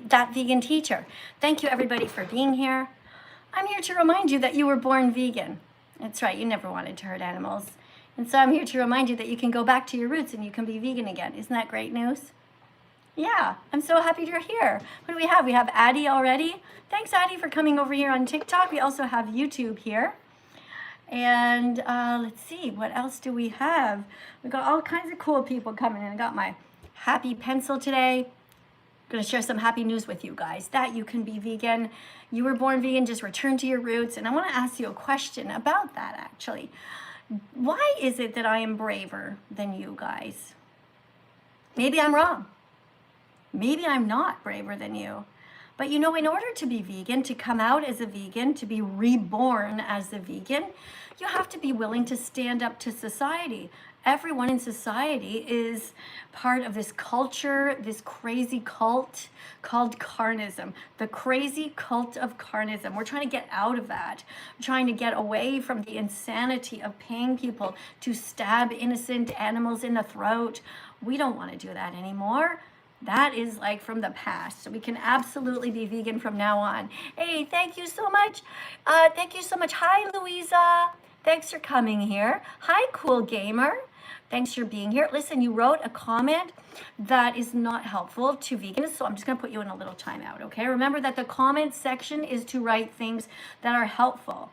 That Vegan Teacher. Thank you everybody for being here. I'm here to remind you that you were born vegan. That's right, you never wanted to hurt animals. And so I'm here to remind you that you can go back to your roots and you can be vegan again. Isn't that great news? Yeah, I'm so happy you're here. What do we have? We have Addie already. Thanks, Addie, for coming over here on TikTok. We also have YouTube here. And let's see, what else do we have? We got all kinds of cool people coming in. I got my happy pencil today. I'm going to share some happy news with you guys that you can be vegan. You were born vegan, just return to your roots. And I want to ask you a question about that, actually. Why is it that I am braver than you guys? Maybe I'm wrong. Maybe I'm not braver than you. But you know, in order to be vegan, to come out as a vegan, to be reborn as a vegan, you have to be willing to stand up to society. Everyone in society is part of this culture, this crazy cult called carnism, the crazy cult of carnism. We're trying to get out of that. We're trying to get away from the insanity of paying people to stab innocent animals in the throat. We don't want to do that anymore. That is like from the past. So we can absolutely be vegan from now on. Hey, thank you so much. Thank you so much. Hi, Louisa. Thanks for coming here. Hi, Cool Gamer. Thanks for being here. Listen, you wrote a comment that is not helpful to vegans, so I'm just going to put you in a little timeout, okay? Remember that the comment section is to write things that are helpful.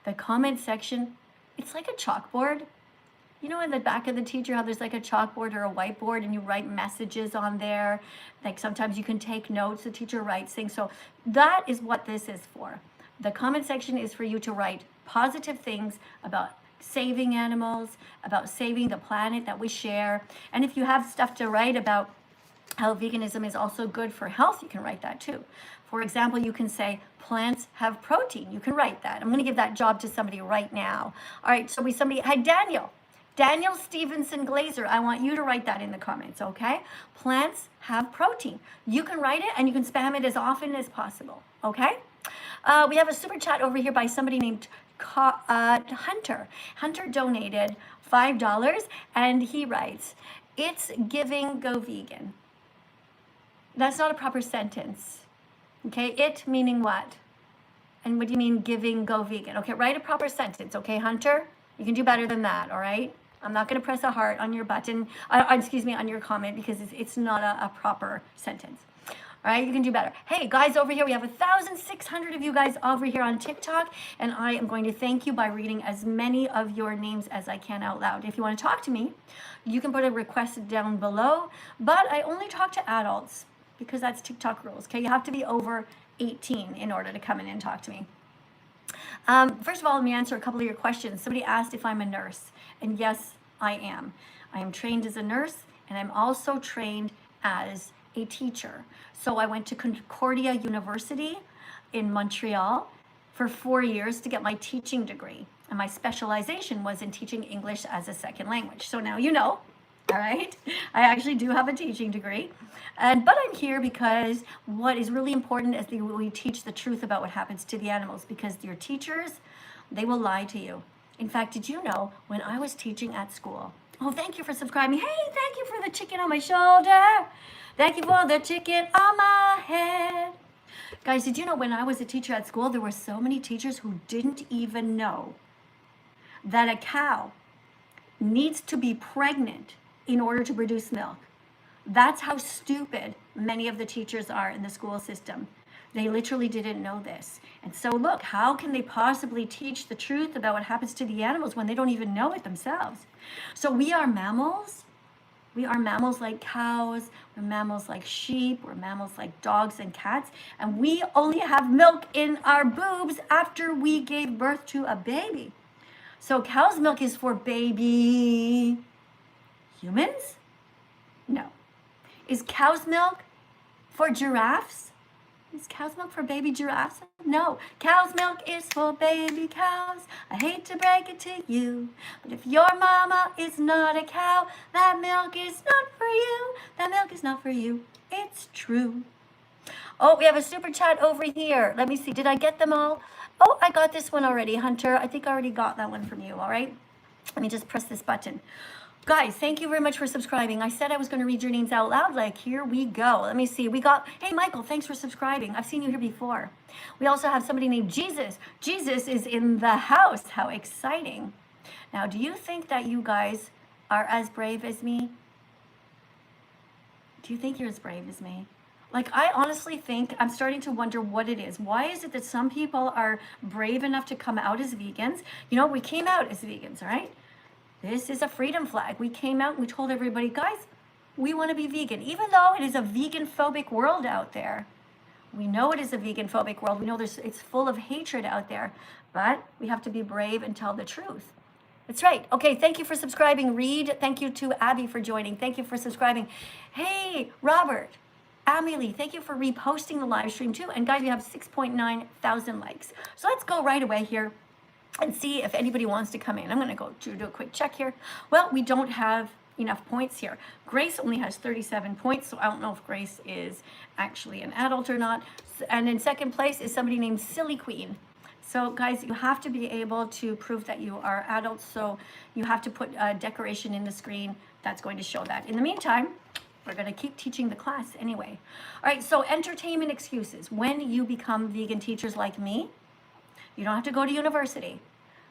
The comment section, it's like a chalkboard. You know, in the back of the teacher, how there's like a chalkboard or a whiteboard and you write messages on there. Like sometimes you can take notes, the teacher writes things. So that is what this is for. The comment section is for you to write positive things about saving animals, about saving the planet that we share. And if you have stuff to write about how veganism is also good for health, you can write that too. For example, you can say plants have protein. You can write that. I'm going to give that job to somebody right now. All right, so hi, Daniel. Daniel Stevenson Glazer, I want you to write that in the comments, okay? Plants have protein. You can write it and you can spam it as often as possible, okay? We have a super chat over here by somebody named Hunter. Hunter donated $5 and he writes, "It's giving, go vegan." That's not a proper sentence, okay? It meaning what? And what do you mean giving, go vegan? Okay, write a proper sentence, okay, Hunter? You can do better than that, all right? I'm not going to press a heart on your button, on your comment, because it's not a proper sentence. All right, you can do better. Hey, guys over here, we have 1,600 of you guys over here on TikTok, and I am going to thank you by reading as many of your names as I can out loud. If you want to talk to me, you can put a request down below, but I only talk to adults because that's TikTok rules, okay? You have to be over 18 in order to come in and talk to me. First of all, let me answer a couple of your questions. Somebody asked if I'm a nurse, and yes, I am. I am trained as a nurse, and I'm also trained as a teacher. So I went to Concordia University in Montreal for 4 years to get my teaching degree, and my specialization was in teaching English as a second language. So now you know. All right, I actually do have a teaching degree, but I'm here because what is really important is that we teach the truth about what happens to the animals, because your teachers, they will lie to you. In fact, did you know when I was teaching at school? Oh, thank you for subscribing. Hey, thank you for the chicken on my shoulder. Thank you for the chicken on my head. Guys, did you know when I was a teacher at school, there were so many teachers who didn't even know that a cow needs to be pregnant in order to produce milk. That's how stupid many of the teachers are in the school system. They literally didn't know this. And so look, how can they possibly teach the truth about what happens to the animals when they don't even know it themselves? So we are mammals. We are mammals like cows. We're mammals like sheep. We're mammals like dogs and cats. And we only have milk in our boobs after we gave birth to a baby. So cow's milk is for baby humans? No. Is cow's milk for giraffes? Is cow's milk for baby giraffes? No. Cow's milk is for baby cows. I hate to break it to you, but if your mama is not a cow, that milk is not for you. That milk is not for you. It's true. Oh, we have a super chat over here. Let me see. Did I get them all? Oh, I got this one already, Hunter. I think I already got that one from you, all right? Let me just press this button. Guys, thank you very much for subscribing. I said I was going to read your names out loud. Like, here we go. Let me see. We got, hey, Michael, thanks for subscribing. I've seen you here before. We also have somebody named Jesus. Jesus is in the house. How exciting. Now, do you think that you guys are as brave as me? Do you think you're as brave as me? Like, I honestly think, I'm starting to wonder what it is. Why is it that some people are brave enough to come out as vegans? You know, we came out as vegans, all right? This is a freedom flag. We came out and we told everybody, guys, we want to be vegan. Even though it is a vegan-phobic world out there. We know it is a vegan-phobic world. We know it's full of hatred out there. But we have to be brave and tell the truth. That's right. Okay, thank you for subscribing, Reed. Thank you to Abby for joining. Thank you for subscribing. Hey, Robert, Amelie, thank you for reposting the live stream too. And guys, we have 6.9 thousand likes. So let's go right away here and see if anybody wants to come in. I'm going to go do a quick check here. Well, we don't have enough points here. Grace only has 37 points, so I don't know if Grace is actually an adult or not. And in second place is somebody named Silly Queen. So guys, you have to be able to prove that you are adults, so you have to put a decoration in the screen that's going to show that. In the meantime, we're going to keep teaching the class anyway. All right, so entertainment excuses. When you become vegan teachers like me, you don't have to go to university,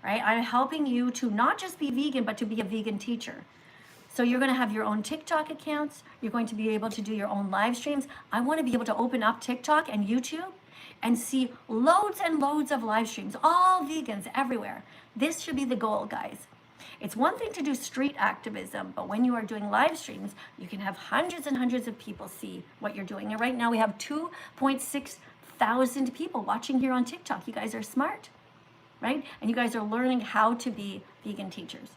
right? I'm helping you to not just be vegan, but to be a vegan teacher. So you're going to have your own TikTok accounts. You're going to be able to do your own live streams. I want to be able to open up TikTok and YouTube and see loads and loads of live streams, all vegans everywhere. This should be the goal, guys. It's one thing to do street activism, but when you are doing live streams, you can have hundreds and hundreds of people see what you're doing. And right now we have 2.6 thousand people watching here on TikTok. You guys are smart, right? And you guys are learning how to be vegan teachers.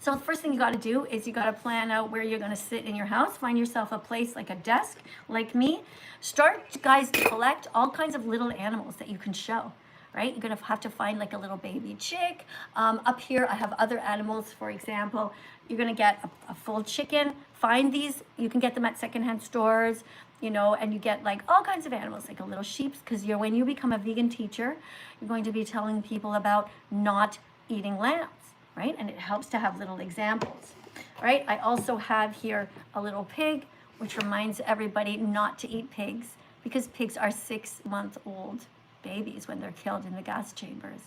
So the first thing you got to do is you got to plan out where you're going to sit in your house. Find yourself a place like a desk, like me. Start, guys, to collect all kinds of little animals that you can show, right? You're going to have to find like a little baby chick. Up here, I have other animals. For example, you're going to get a full chicken. Find these. You can get them at secondhand stores, you know, and you get like all kinds of animals, like a little sheep, because when you become a vegan teacher, you're going to be telling people about not eating lambs, right? And it helps to have little examples, right? I also have here a little pig, which reminds everybody not to eat pigs, because pigs are 6-month-old babies when they're killed in the gas chambers.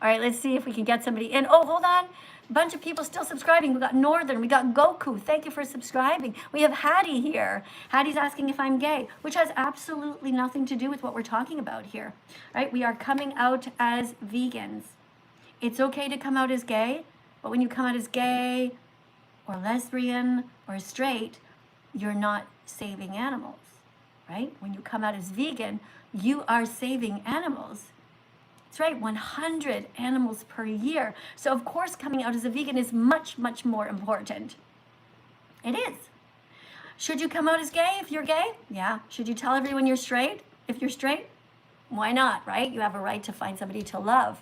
All right, let's see if we can get somebody in. Oh, hold on. A bunch of people still subscribing. We got Northern, we got Goku. Thank you for subscribing. We have Hattie here. Hattie's asking if I'm gay, which has absolutely nothing to do with what we're talking about here, right? We are coming out as vegans. It's okay to come out as gay, but when you come out as gay or lesbian or straight, you're not saving animals, right? When you come out as vegan, you are saving animals. That's right, 100 animals per year. So of course, coming out as a vegan is much, much more important. It is. Should you come out as gay if you're gay? Yeah. Should you tell everyone you're straight if you're straight? Why not, right? You have a right to find somebody to love.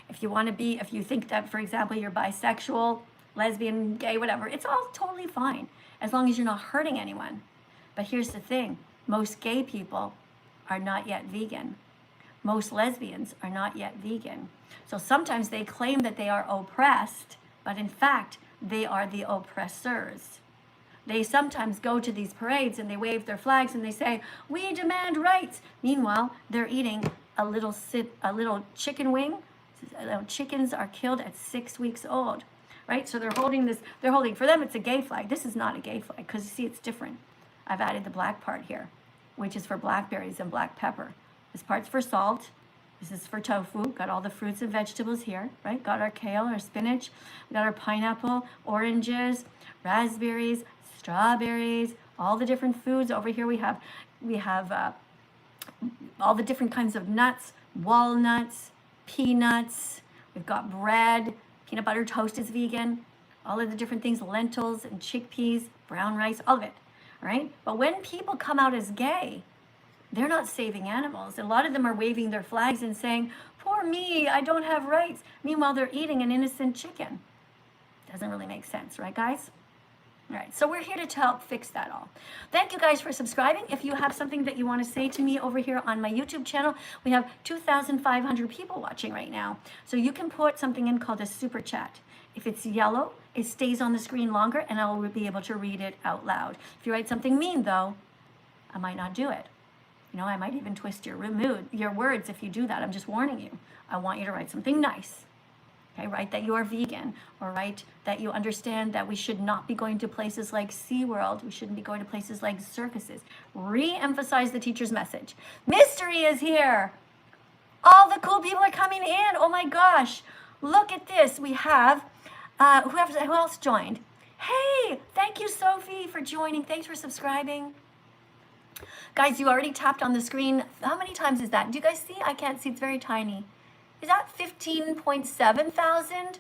If you want to be, if you think that, for example, you're bisexual, lesbian, gay, whatever, it's all totally fine, as long as you're not hurting anyone. But here's the thing, most gay people are not yet vegan. Most lesbians are not yet vegan. So sometimes they claim that they are oppressed, but in fact, they are the oppressors. They sometimes go to these parades and they wave their flags and they say, "We demand rights." Meanwhile, they're eating a little chicken wing. Chickens are killed at 6 weeks old, right? So they're holding, for them, it's a gay flag. This is not a gay flag, because you see, it's different. I've added the black part here, which is for blackberries and black pepper. This part's for salt. This is for tofu. Got all the fruits and vegetables here, right? Got our kale, our spinach. We got our pineapple, oranges, raspberries, strawberries, all the different foods. Over here we have all the different kinds of nuts, walnuts, peanuts. We've got bread. Peanut butter toast is vegan. All of the different things, lentils and chickpeas, brown rice, all of it, all right? But when people come out as gay, they're not saving animals. A lot of them are waving their flags and saying, "Poor me, I don't have rights." Meanwhile, they're eating an innocent chicken. Doesn't really make sense, right, guys? All right, so we're here to help fix that all. Thank you guys for subscribing. If you have something that you want to say to me over here on my YouTube channel, we have 2,500 people watching right now. So you can put something in called a super chat. If it's yellow, it stays on the screen longer and I'll be able to read it out loud. If you write something mean though, I might not do it. You know, I might even twist your words if you do that. I'm just warning you. I want you to write something nice. Okay, write that you are vegan, or write that you understand that we should not be going to places like SeaWorld. We shouldn't be going to places like circuses. Re-emphasize the teacher's message. Mystery is here. All the cool people are coming in. Oh my gosh. Look at this. We have, who else joined? Hey, thank you, Sophie, for joining. Thanks for subscribing. Guys, you already tapped on the screen. How many times is that? Do you guys see? I can't see. It's very tiny. Is that 15.7 thousand?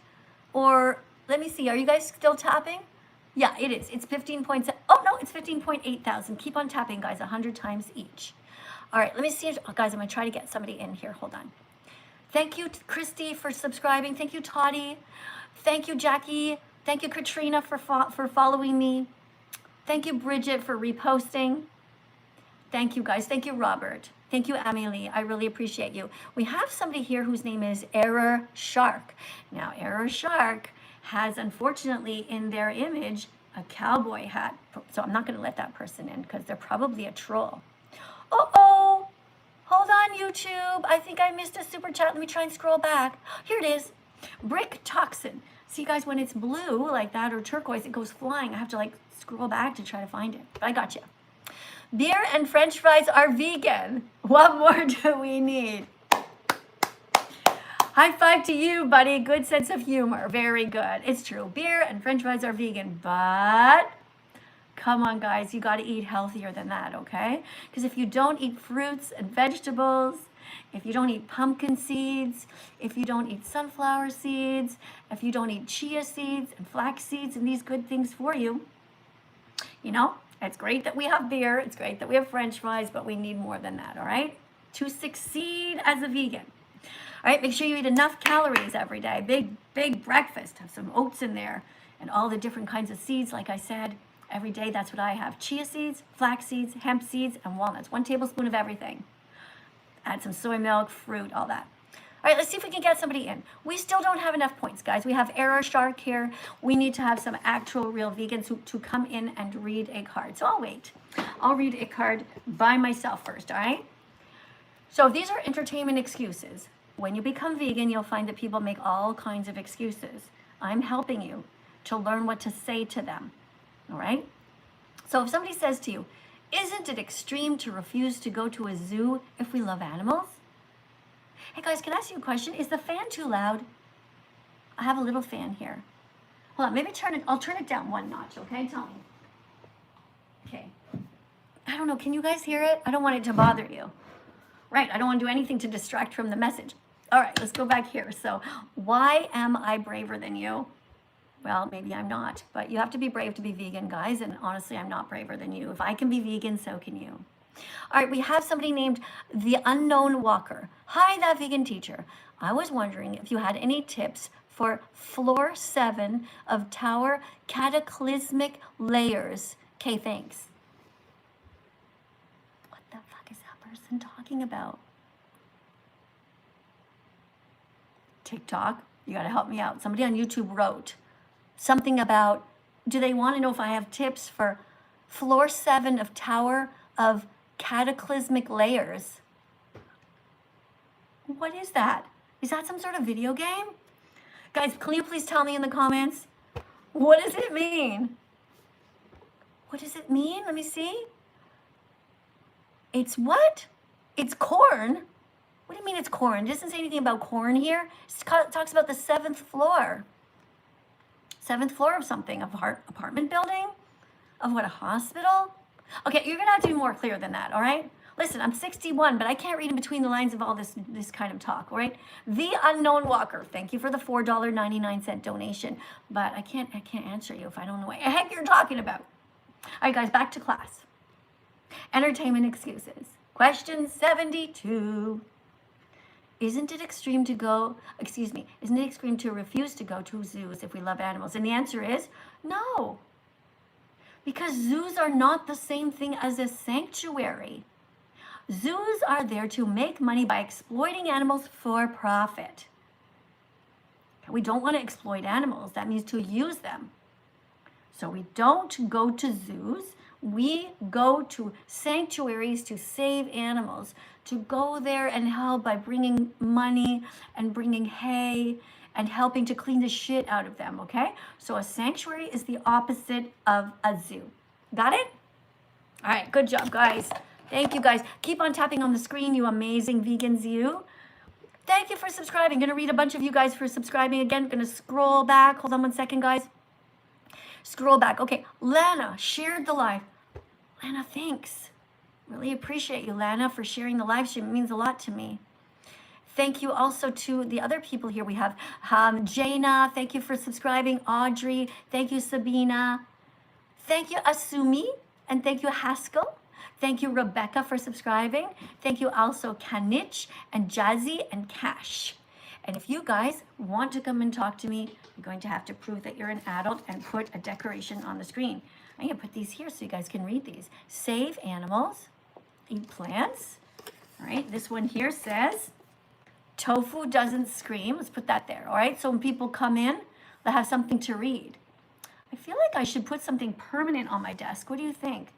Or let me see. Are you guys still tapping? Yeah, it is. It's 15.7. Oh, no, it's 15.8 thousand. Keep on tapping, guys, 100 times each. All right, let me see. Oh, guys, I'm going to try to get somebody in here. Hold on. Thank you, Christy, for subscribing. Thank you, Toddy. Thank you, Jackie. Thank you, Katrina, for following me. Thank you, Bridget, for reposting. Thank you, guys. Thank you, Robert. Thank you, Amelie. I really appreciate you. We have somebody here whose name is Error Shark. Now, Error Shark has, unfortunately, in their image, a cowboy hat. So I'm not going to let that person in because they're probably a troll. Uh-oh. Hold on, YouTube. I think I missed a super chat. Let me try and scroll back. Here it is. Brick Toxin. See, guys, when it's blue like that or turquoise, it goes flying. I have to, like, scroll back to try to find it. But I got you. Beer and French fries are vegan. What more do we need? High five to you, buddy. Good sense of humor. Very good. It's true. Beer and French fries are vegan, but come on, guys. You got to eat healthier than that, okay? Because if you don't eat fruits and vegetables, if you don't eat pumpkin seeds, if you don't eat sunflower seeds, if you don't eat chia seeds and flax seeds and these good things for you, you know, it's great that we have beer. It's great that we have French fries, but we need more than that, all right? To succeed as a vegan. All right, make sure you eat enough calories every day. Big breakfast. Have some oats in there and all the different kinds of seeds, like I said. Every day, that's what I have. Chia seeds, flax seeds, hemp seeds, and walnuts. 1 tablespoon of everything. Add some soy milk, fruit, all that. All right, let's see if we can get somebody in. We still don't have enough points, guys. We have Error Shark here. We need to have some actual real vegans to come in and read a card. So I'll wait. I'll read a card by myself first, all right? So these are entertainment excuses. When you become vegan, you'll find that people make all kinds of excuses. I'm helping you to learn what to say to them, all right? So if somebody says to you, isn't it extreme to refuse to go to a zoo if we love animals? Hey guys, can I ask you a question? Is the fan too loud? I have a little fan here. Hold on, maybe I'll turn it down 1 notch, okay? Tell me. Okay. I don't know, can you guys hear it? I don't want it to bother you. Right, I don't want to do anything to distract from the message. All right, let's go back here. So, why am I braver than you? Well, maybe I'm not, but you have to be brave to be vegan, guys, and honestly, I'm not braver than you. If I can be vegan, so can you. All right, we have somebody named The Unknown Walker. Hi, That Vegan Teacher. I was wondering if you had any tips for floor 7 of Tower Cataclysmic Layers. Okay, thanks. What the fuck is that person talking about? TikTok, you got to help me out. Somebody on YouTube wrote something about, do they want to know if I have tips for floor 7 of Tower of Cataclysmic Layers? What is that? Is that some sort of video game? Guys, can you please tell me in the comments? What does it mean? What does it mean? Let me see. It's what? It's corn? What do you mean it's corn? It doesn't say anything about corn here. It talks about the 7th floor. 7th floor of something, of apartment building? Of what, a hospital? Okay, you're gonna have to be more clear than that, all right? Listen, I'm 61, but I can't read in between the lines of all this kind of talk, all right? The Unknown Walker, thank you for the $4.99 donation, but I can't answer you if I don't know what the heck you're talking about. All right, guys, back to class. Entertainment excuses. Question 72. Isn't it extreme to refuse to go to zoos if we love animals? And the answer is no. Because zoos are not the same thing as a sanctuary. Zoos are there to make money by exploiting animals for profit. We don't want to exploit animals. That means to use them. So we don't go to zoos. We go to sanctuaries to save animals, to go there and help by bringing money and bringing hay and helping to clean the shit out of them, okay? So a sanctuary is the opposite of a zoo. Got it? All right, good job, guys. Thank you, guys. Keep on tapping on the screen, you amazing vegans, you. Thank you for subscribing. Going to read a bunch of you guys for subscribing again. Going to scroll back. Hold on one second, guys. Scroll back. Okay, Lana shared the live. Lana, thanks. Really appreciate you, Lana, for sharing the live stream. It means a lot to me. Thank you also to the other people here. We have Jaina. Thank you for subscribing. Audrey. Thank you, Sabina. Thank you, Asumi. And thank you, Haskell. Thank you, Rebecca, for subscribing. Thank you also, Kanich and Jazzy and Cash. And if you guys want to come and talk to me, you're going to have to prove that you're an adult and put a decoration on the screen. I'm going to put these here so you guys can read these. Save animals, eat plants. All right, this one here says, tofu doesn't scream. Let's put that there, all right? So when people come in, they'll have something to read. I feel like I should put something permanent on my desk. What do you think?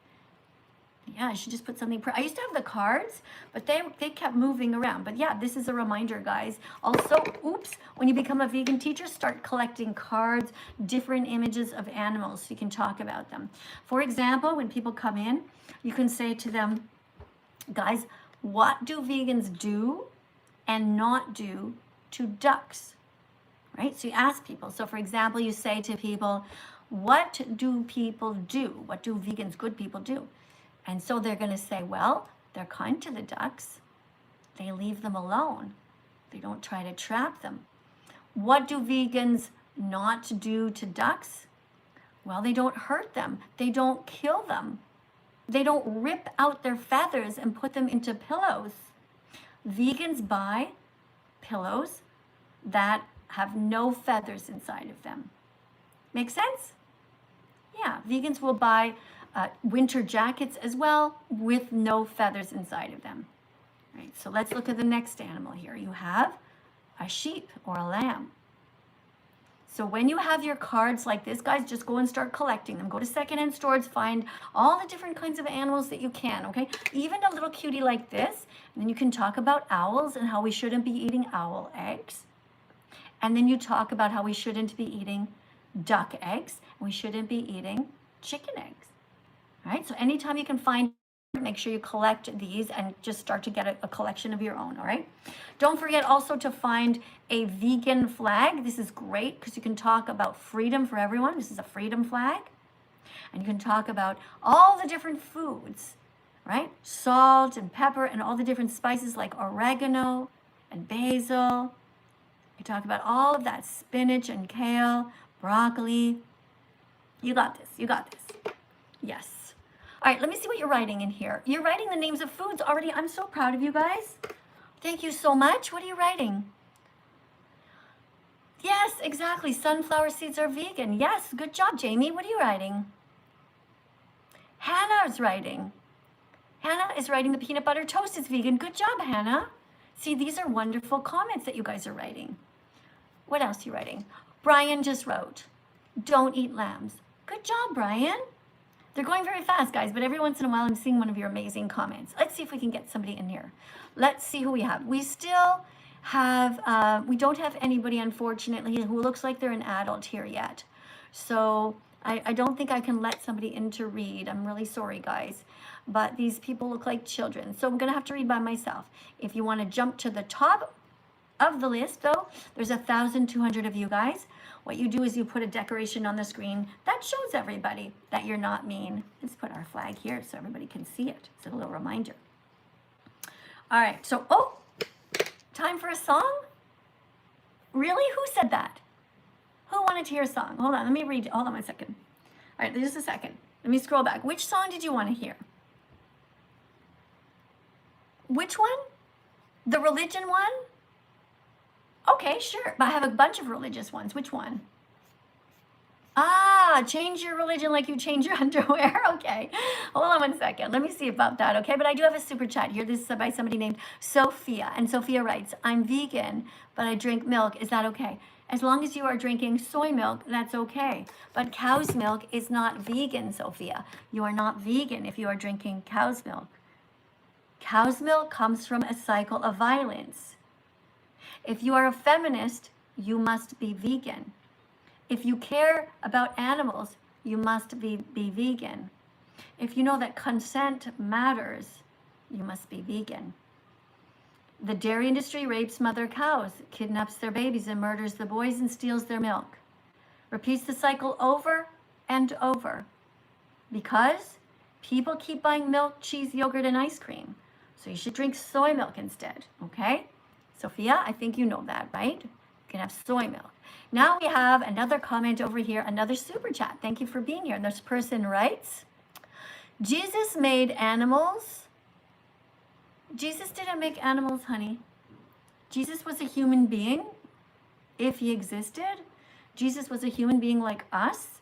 Yeah, I should just put something. I used to have the cards, but they kept moving around. But yeah, this is a reminder, guys. Also, oops, when you become a vegan teacher, start collecting cards, different images of animals so you can talk about them. For example, when people come in, you can say to them, guys, what do vegans do and not do to ducks? Right? So you ask people. So for example, you say to people, what do people do? What do vegans, good people, do? And so they're going to say, well, they're kind to the ducks. They leave them alone. They don't try to trap them. What do vegans not do to ducks? Well, they don't hurt them. They don't kill them. They don't rip out their feathers and put them into pillows. Vegans buy pillows that have no feathers inside of them. Make sense? Yeah, vegans will buy winter jackets as well with no feathers inside of them. Right, so let's look at the next animal here. You have a sheep or a lamb. So when you have your cards like this, guys, just go and start collecting them. Go to secondhand stores, find all the different kinds of animals that you can, okay? Even a little cutie like this. And then you can talk about owls and how we shouldn't be eating owl eggs. And then you talk about how we shouldn't be eating duck eggs. And we shouldn't be eating chicken eggs. All right, so anytime you can find, make sure you collect these and just start to get a collection of your own, all right? Don't forget also to find a vegan flag. This is great because you can talk about freedom for everyone. This is a freedom flag. And you can talk about all the different foods, right? Salt and pepper and all the different spices like oregano and basil. You talk about all of that, spinach and kale, broccoli. You got this, you got this. Yes. All right, let me see what you're writing in here. You're writing the names of foods already. I'm so proud of you guys. Thank you so much. What are you writing? Yes, exactly. Sunflower seeds are vegan. Yes, good job, Jamie. What are you writing? Hannah is writing. Hannah is writing the peanut butter toast is vegan. Good job, Hannah. See, these are wonderful comments that you guys are writing. What else are you writing? Brian just wrote, don't eat lambs. Good job, Brian. They're going very fast, guys, but every once in a while I'm seeing one of your amazing comments. Let's see if we can get somebody in here. Let's see who we have. We still have, we don't have anybody, unfortunately, who looks like they're an adult here yet. So I don't think I can let somebody in to read. I'm really sorry, guys. But these people look like children. So I'm going to have to read by myself. If you want to jump to the top of the list, though, there's 1,200 of you guys. What you do is you put a decoration on the screen that shows everybody that you're not mean. Let's put our flag here so everybody can see it. It's a little reminder. All right, so, oh, time for a song? Really? Who said that? Who wanted to hear a song? Hold on, let me read. Hold on one second. All right, just a second. Let me scroll back. Which song did you want to hear? Which one? The religion one? Okay, sure. But I have a bunch of religious ones. Which one? Ah, change your religion like you change your underwear. Okay. Hold on one second. Let me see about that. Okay. But I do have a super chat here. This is by somebody named Sophia. And Sophia writes, I'm vegan, but I drink milk. Is that okay? As long as you are drinking soy milk, that's okay. But cow's milk is not vegan, Sophia. You are not vegan if you are drinking cow's milk. Cow's milk comes from a cycle of violence. If you are a feminist, you must be vegan. If you care about animals, you must be vegan. If you know that consent matters, you must be vegan. The dairy industry rapes mother cows, kidnaps their babies and murders the boys and steals their milk. Repeats the cycle over and over. Because people keep buying milk, cheese, yogurt, and ice cream. So you should drink soy milk instead, okay? Sophia, I think you know that, right? You can have soy milk. Now we have another comment over here, another super chat. Thank you for being here. And this person writes, Jesus made animals. Jesus didn't make animals, honey. Jesus was a human being, if he existed. Jesus was a human being like us,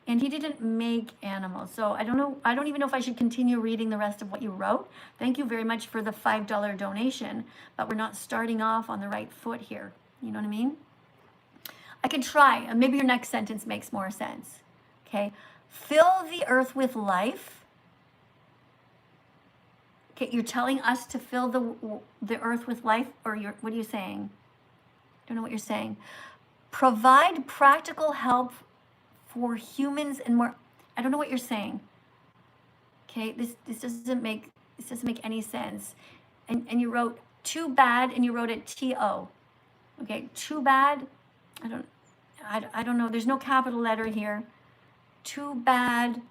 and he didn't make animals. So I don't know. I don't even know if I should continue reading the rest of what you wrote. Thank you very much for the $5 donation, but we're not starting off on the right foot here. You know what I mean? I can try. Maybe your next sentence makes more sense. Okay. Fill the earth with life. Okay, you're telling us to fill the earth with life, or what are you saying? I don't know what you're saying. Provide practical help for humans and more. I don't know what you're saying. Okay, this doesn't make any sense. And you wrote too bad, and you wrote it T-O. Okay, too bad. I don't know. There's no capital letter here. Too bad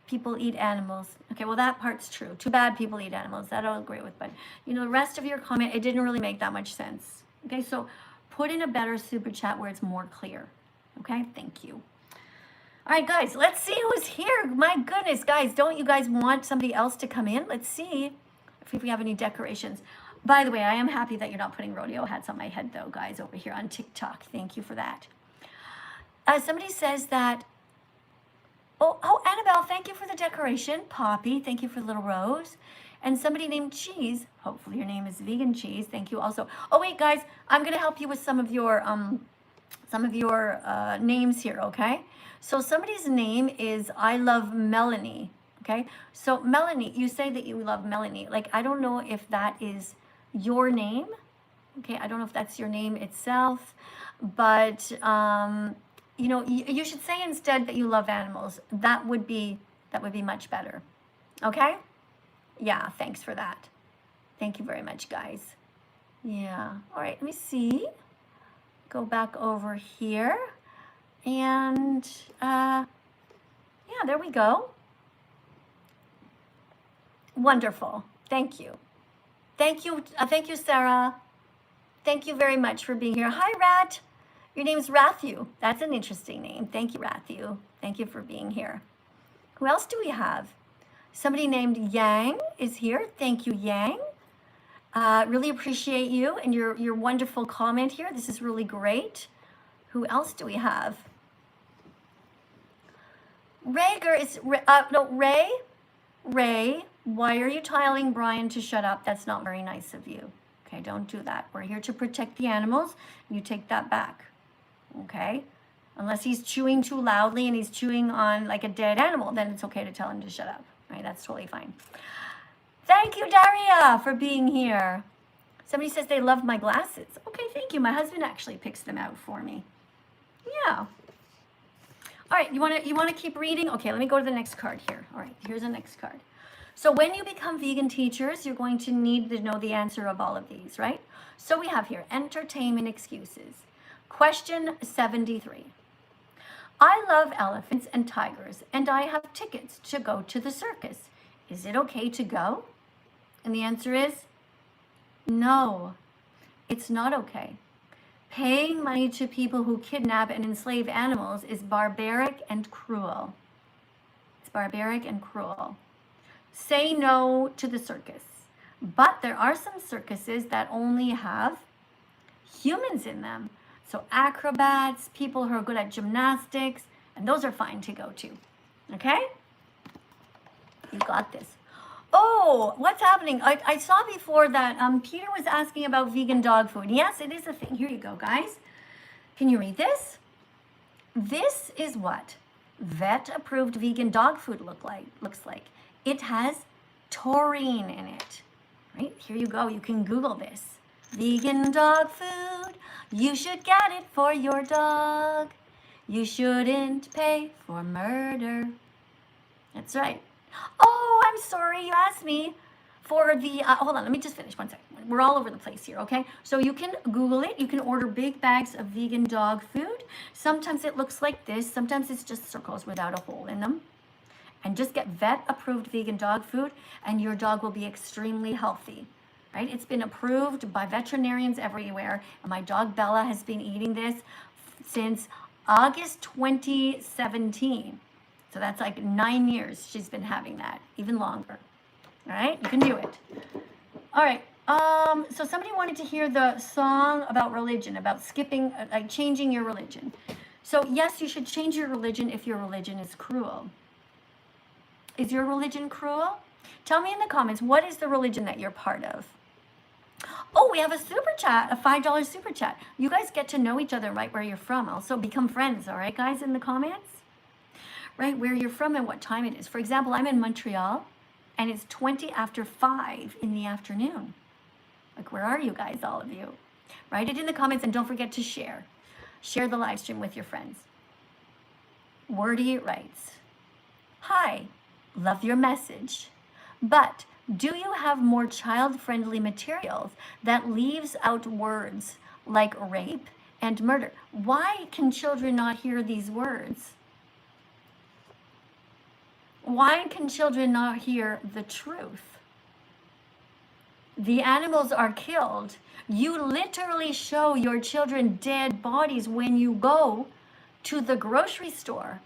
people eat animals. Okay, well, that part's true. Too bad people eat animals. That I'll agree with. But, the rest of your comment, it didn't really make that much sense. Okay, so put in a better super chat where it's more clear. Okay, thank you. All right, guys, let's see who's here. My goodness, guys, don't you guys want somebody else to come in? Let's see if we have any decorations. By the way, I am happy that you're not putting rodeo hats on my head, though, guys, over here on TikTok. Thank you for that. Somebody says that, oh, Annabelle, thank you for the decoration. Poppy, thank you for the little rose. And somebody named Cheese, hopefully your name is Vegan Cheese, thank you also. Oh, wait, guys, I'm going to help you with some of your names here, okay? So somebody's name is I Love Melanie, okay? So Melanie, you say that you love Melanie. Like, I don't know if that is your name, okay? I don't know if that's your name itself, but you should say instead that you love animals. That would be much better. Okay? Yeah, thanks for that. Thank you very much, guys. Yeah. All right, let me see. Go back over here. And yeah, there we go. Wonderful. Thank you. Thank you, Sarah. Thank you very much for being here. Hi, Rat. Your name's Rathu. That's an interesting name. Thank you, Rathu. Thank you for being here. Who else do we have? Somebody named Yang is here. Thank you, Yang. Really appreciate you and your wonderful comment here. This is really great. Who else do we have? Rager is, Ray. Ray, why are you telling Brian to shut up? That's not very nice of you. Okay, don't do that. We're here to protect the animals. You take that back. Okay? Unless he's chewing too loudly and he's chewing on like a dead animal, then it's okay to tell him to shut up. Right? That's totally fine. Thank you, Daria, for being here. Somebody says they love my glasses. Okay, thank you. My husband actually picks them out for me. Yeah. All right, you want to keep reading? Okay, let me go to the next card here. All right, here's the next card. So when you become vegan teachers, you're going to need to know the answer of all of these, right? So we have here, entertainment excuses. Question 73. I love elephants and tigers, and I have tickets to go to the circus. Is it okay to go? And the answer is no, it's not okay. Paying money to people who kidnap and enslave animals is barbaric and cruel. It's barbaric and cruel. Say no to the circus. But there are some circuses that only have humans in them. So acrobats, people who are good at gymnastics, And those are fine to go to. Okay? You got this. Oh, what's happening? I saw before that Peter was asking about vegan dog food. Yes, it is a thing. Here you go, guys. Can you read this? This is what vet-approved vegan dog food looks like. It has taurine in it. Right? Here you go. You can Google this. Vegan dog food. You should get it for your dog. You shouldn't pay for murder. That's right. Oh, I'm sorry. You asked me for the, hold on, let me just finish 1 second. We're all over the place here, okay? So you can Google it. You can order big bags of vegan dog food. Sometimes it looks like this. Sometimes it's just circles without a hole in them. And just get vet-approved vegan dog food, and your dog will be extremely healthy, right? It's been approved by veterinarians everywhere. And my dog Bella has been eating this since August 2017. So that's like 9 years she's been having that, even longer. All right, you can do it. All right, so somebody wanted to hear the song about religion, about skipping, like changing your religion. So yes, you should change your religion if your religion is cruel. Is your religion cruel? Tell me in the comments, what is the religion that you're part of? Oh, we have a super chat, a $5 super chat. You guys get to know each other right where you're from. Also become friends, all right, guys, in the comments? Right, where you're from and what time it is. For example, I'm in Montreal, and it's 20 after 5 in the afternoon. Like, where are you guys, all of you? Write it in the comments, and don't forget to share. Share the live stream with your friends. Wordy writes, hi, love your message, but do you have more child-friendly materials that leaves out words like rape and murder? Why can children not hear these words? Why can children not hear the truth? The animals are killed. You literally show your children dead bodies when you go to the grocery store.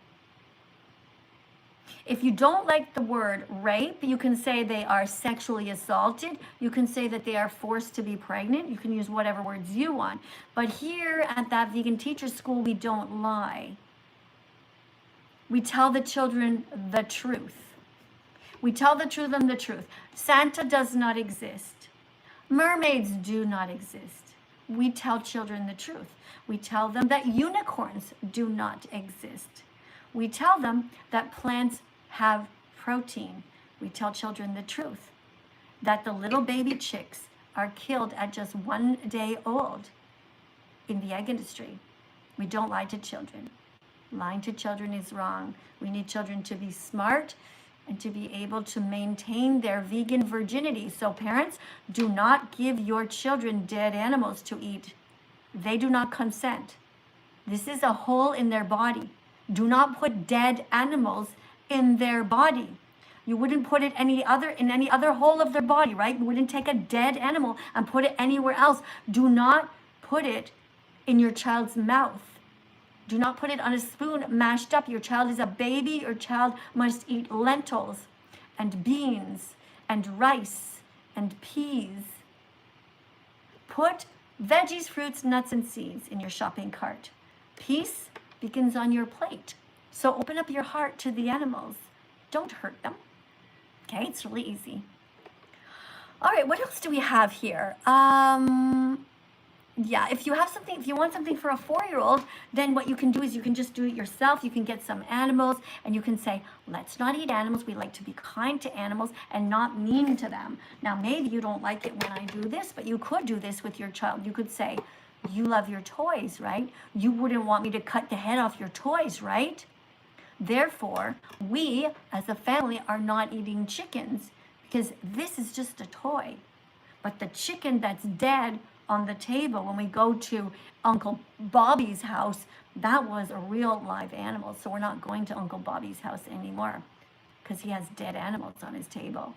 If you don't like the word rape, you can say they are sexually assaulted. You can say that they are forced to be pregnant. You can use whatever words you want. But here at That Vegan Teacher School, we don't lie. We tell the children the truth. We tell the truth and the truth. Santa does not exist. Mermaids do not exist. We tell children the truth. We tell them that unicorns do not exist. We tell them that plants have protein. We tell children the truth, that the little baby chicks are killed at just 1 day old in the egg industry. We don't lie to children. Lying to children is wrong. We need children to be smart and to be able to maintain their vegan virginity. So parents, do not give your children dead animals to eat. They do not consent. This is a hole in their body. Do not put dead animals in their body. You wouldn't put it in any other hole of their body, right? You wouldn't take a dead animal and put it anywhere else. Do not put it in your child's mouth. Do not put it on a spoon mashed up. Your child is a baby. Your child must eat lentils and beans and rice and peas. Put veggies, fruits, nuts, and seeds in your shopping cart. Peace begins on your plate. So open up your heart to the animals. Don't hurt them. Okay, it's really easy. All right, what else do we have here? Yeah, if you want something for a 4-year-old, then what you can do is you can just do it yourself. You can get some animals and you can say, let's not eat animals. We like to be kind to animals and not mean to them. Now, maybe you don't like it when I do this, but you could do this with your child. You could say, you love your toys, right? You wouldn't want me to cut the head off your toys, right? Therefore, we as a family are not eating chickens because this is just a toy. But the chicken that's dead on the table when we go to Uncle Bobby's house, that was a real live animal. So we're not going to Uncle Bobby's house anymore because he has dead animals on his table.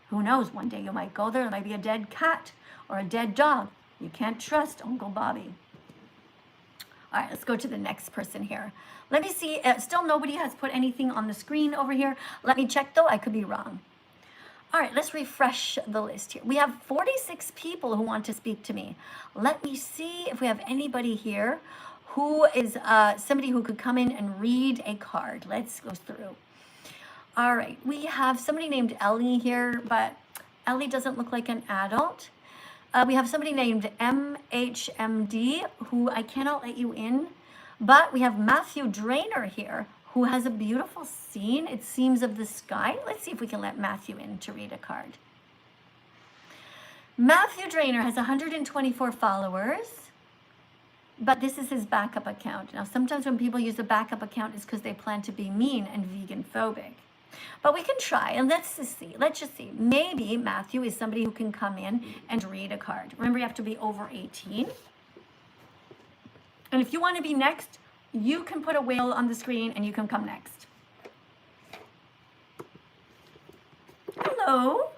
Who knows, one day you might go there might be a dead cat or a dead dog. You can't trust Uncle Bobby. All right, let's go to the next person here. Let me see, still nobody has put anything on the screen over here. Let me check though, I could be wrong. All right, let's refresh the list here. We have 46 people who want to speak to me. Let me see if we have anybody here Who is somebody who could come in and read a card? Let's go through. All right, we have somebody named Ellie here, but Ellie doesn't look like an adult. We have somebody named MHMD, who I cannot let you in, but we have Matthew Drainer here, who has a beautiful scene, it seems, of the sky. Let's see if we can let Matthew in to read a card. Matthew Drainer has 124 followers, but this is his backup account. Now, sometimes when people use a backup account, it's because they plan to be mean and vegan phobic. But we can try, and let's just see. Maybe Matthew is somebody who can come in and read a card. Remember, you have to be over 18. And if you want to be next, you can put a whale on the screen and you can come next. Hello.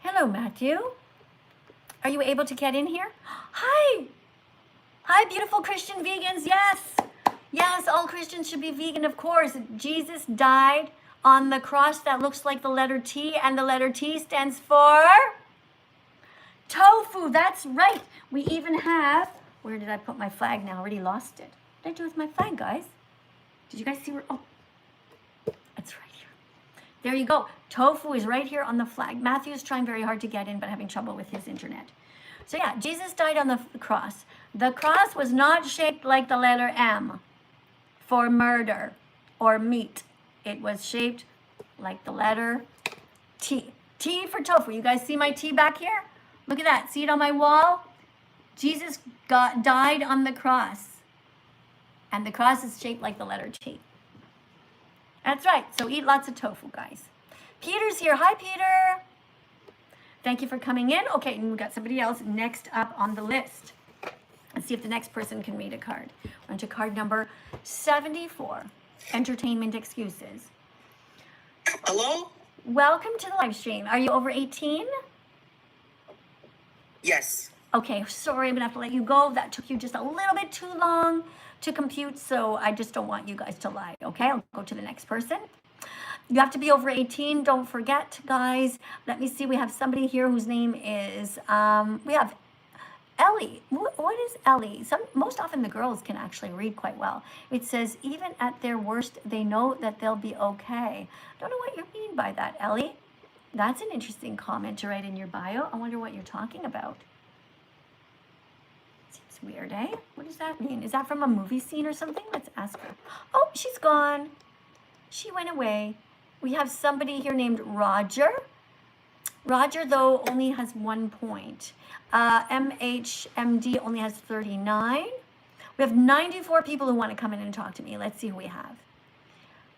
Hello, Matthew. Are you able to get in here? Hi. Hi, beautiful Christian vegans. Yes. Yes, all Christians should be vegan, of course. Jesus died on the cross that looks like the letter T, and the letter T stands for tofu. That's right. We even have, where did I put my flag now? I already lost it. What did I do with my flag, guys? Did you guys see where, oh, it's right here. There you go. Tofu is right here on the flag. Matthew's trying very hard to get in, but having trouble with his internet. So yeah, Jesus died on the cross. The cross was not shaped like the letter M for murder or meat. It was shaped like the letter T. T for tofu. You guys see my T back here? Look at that. See it on my wall? Jesus died on the cross. And the cross is shaped like the letter T. That's right. So eat lots of tofu, guys. Peter's here. Hi, Peter. Thank you for coming in. Okay, and we've got somebody else next up on the list. Let's see if the next person can read a card. We're on to card number 74, Entertainment Excuses. Hello? Welcome to the live stream. Are you over 18? Yes. Okay, sorry, I'm gonna have to let you go. That took you just a little bit too long to compute, so I just don't want you guys to lie, okay? I'll go to the next person. You have to be over 18, don't forget, guys. Let me see, we have somebody here whose name is, we have Ellie. What is Ellie? Most often the girls can actually read quite well. It says, even at their worst, they know that they'll be okay. Don't know what you mean by that, Ellie. That's an interesting comment to write in your bio. I wonder what you're talking about. Seems weird, eh? What does that mean? Is that from a movie scene or something? Let's ask her. Oh, she's gone. She went away. We have somebody here named Roger. Roger, though, only has 1 point. MHMD only has 39. We have 94 people who want to come in and talk to me. Let's see who we have.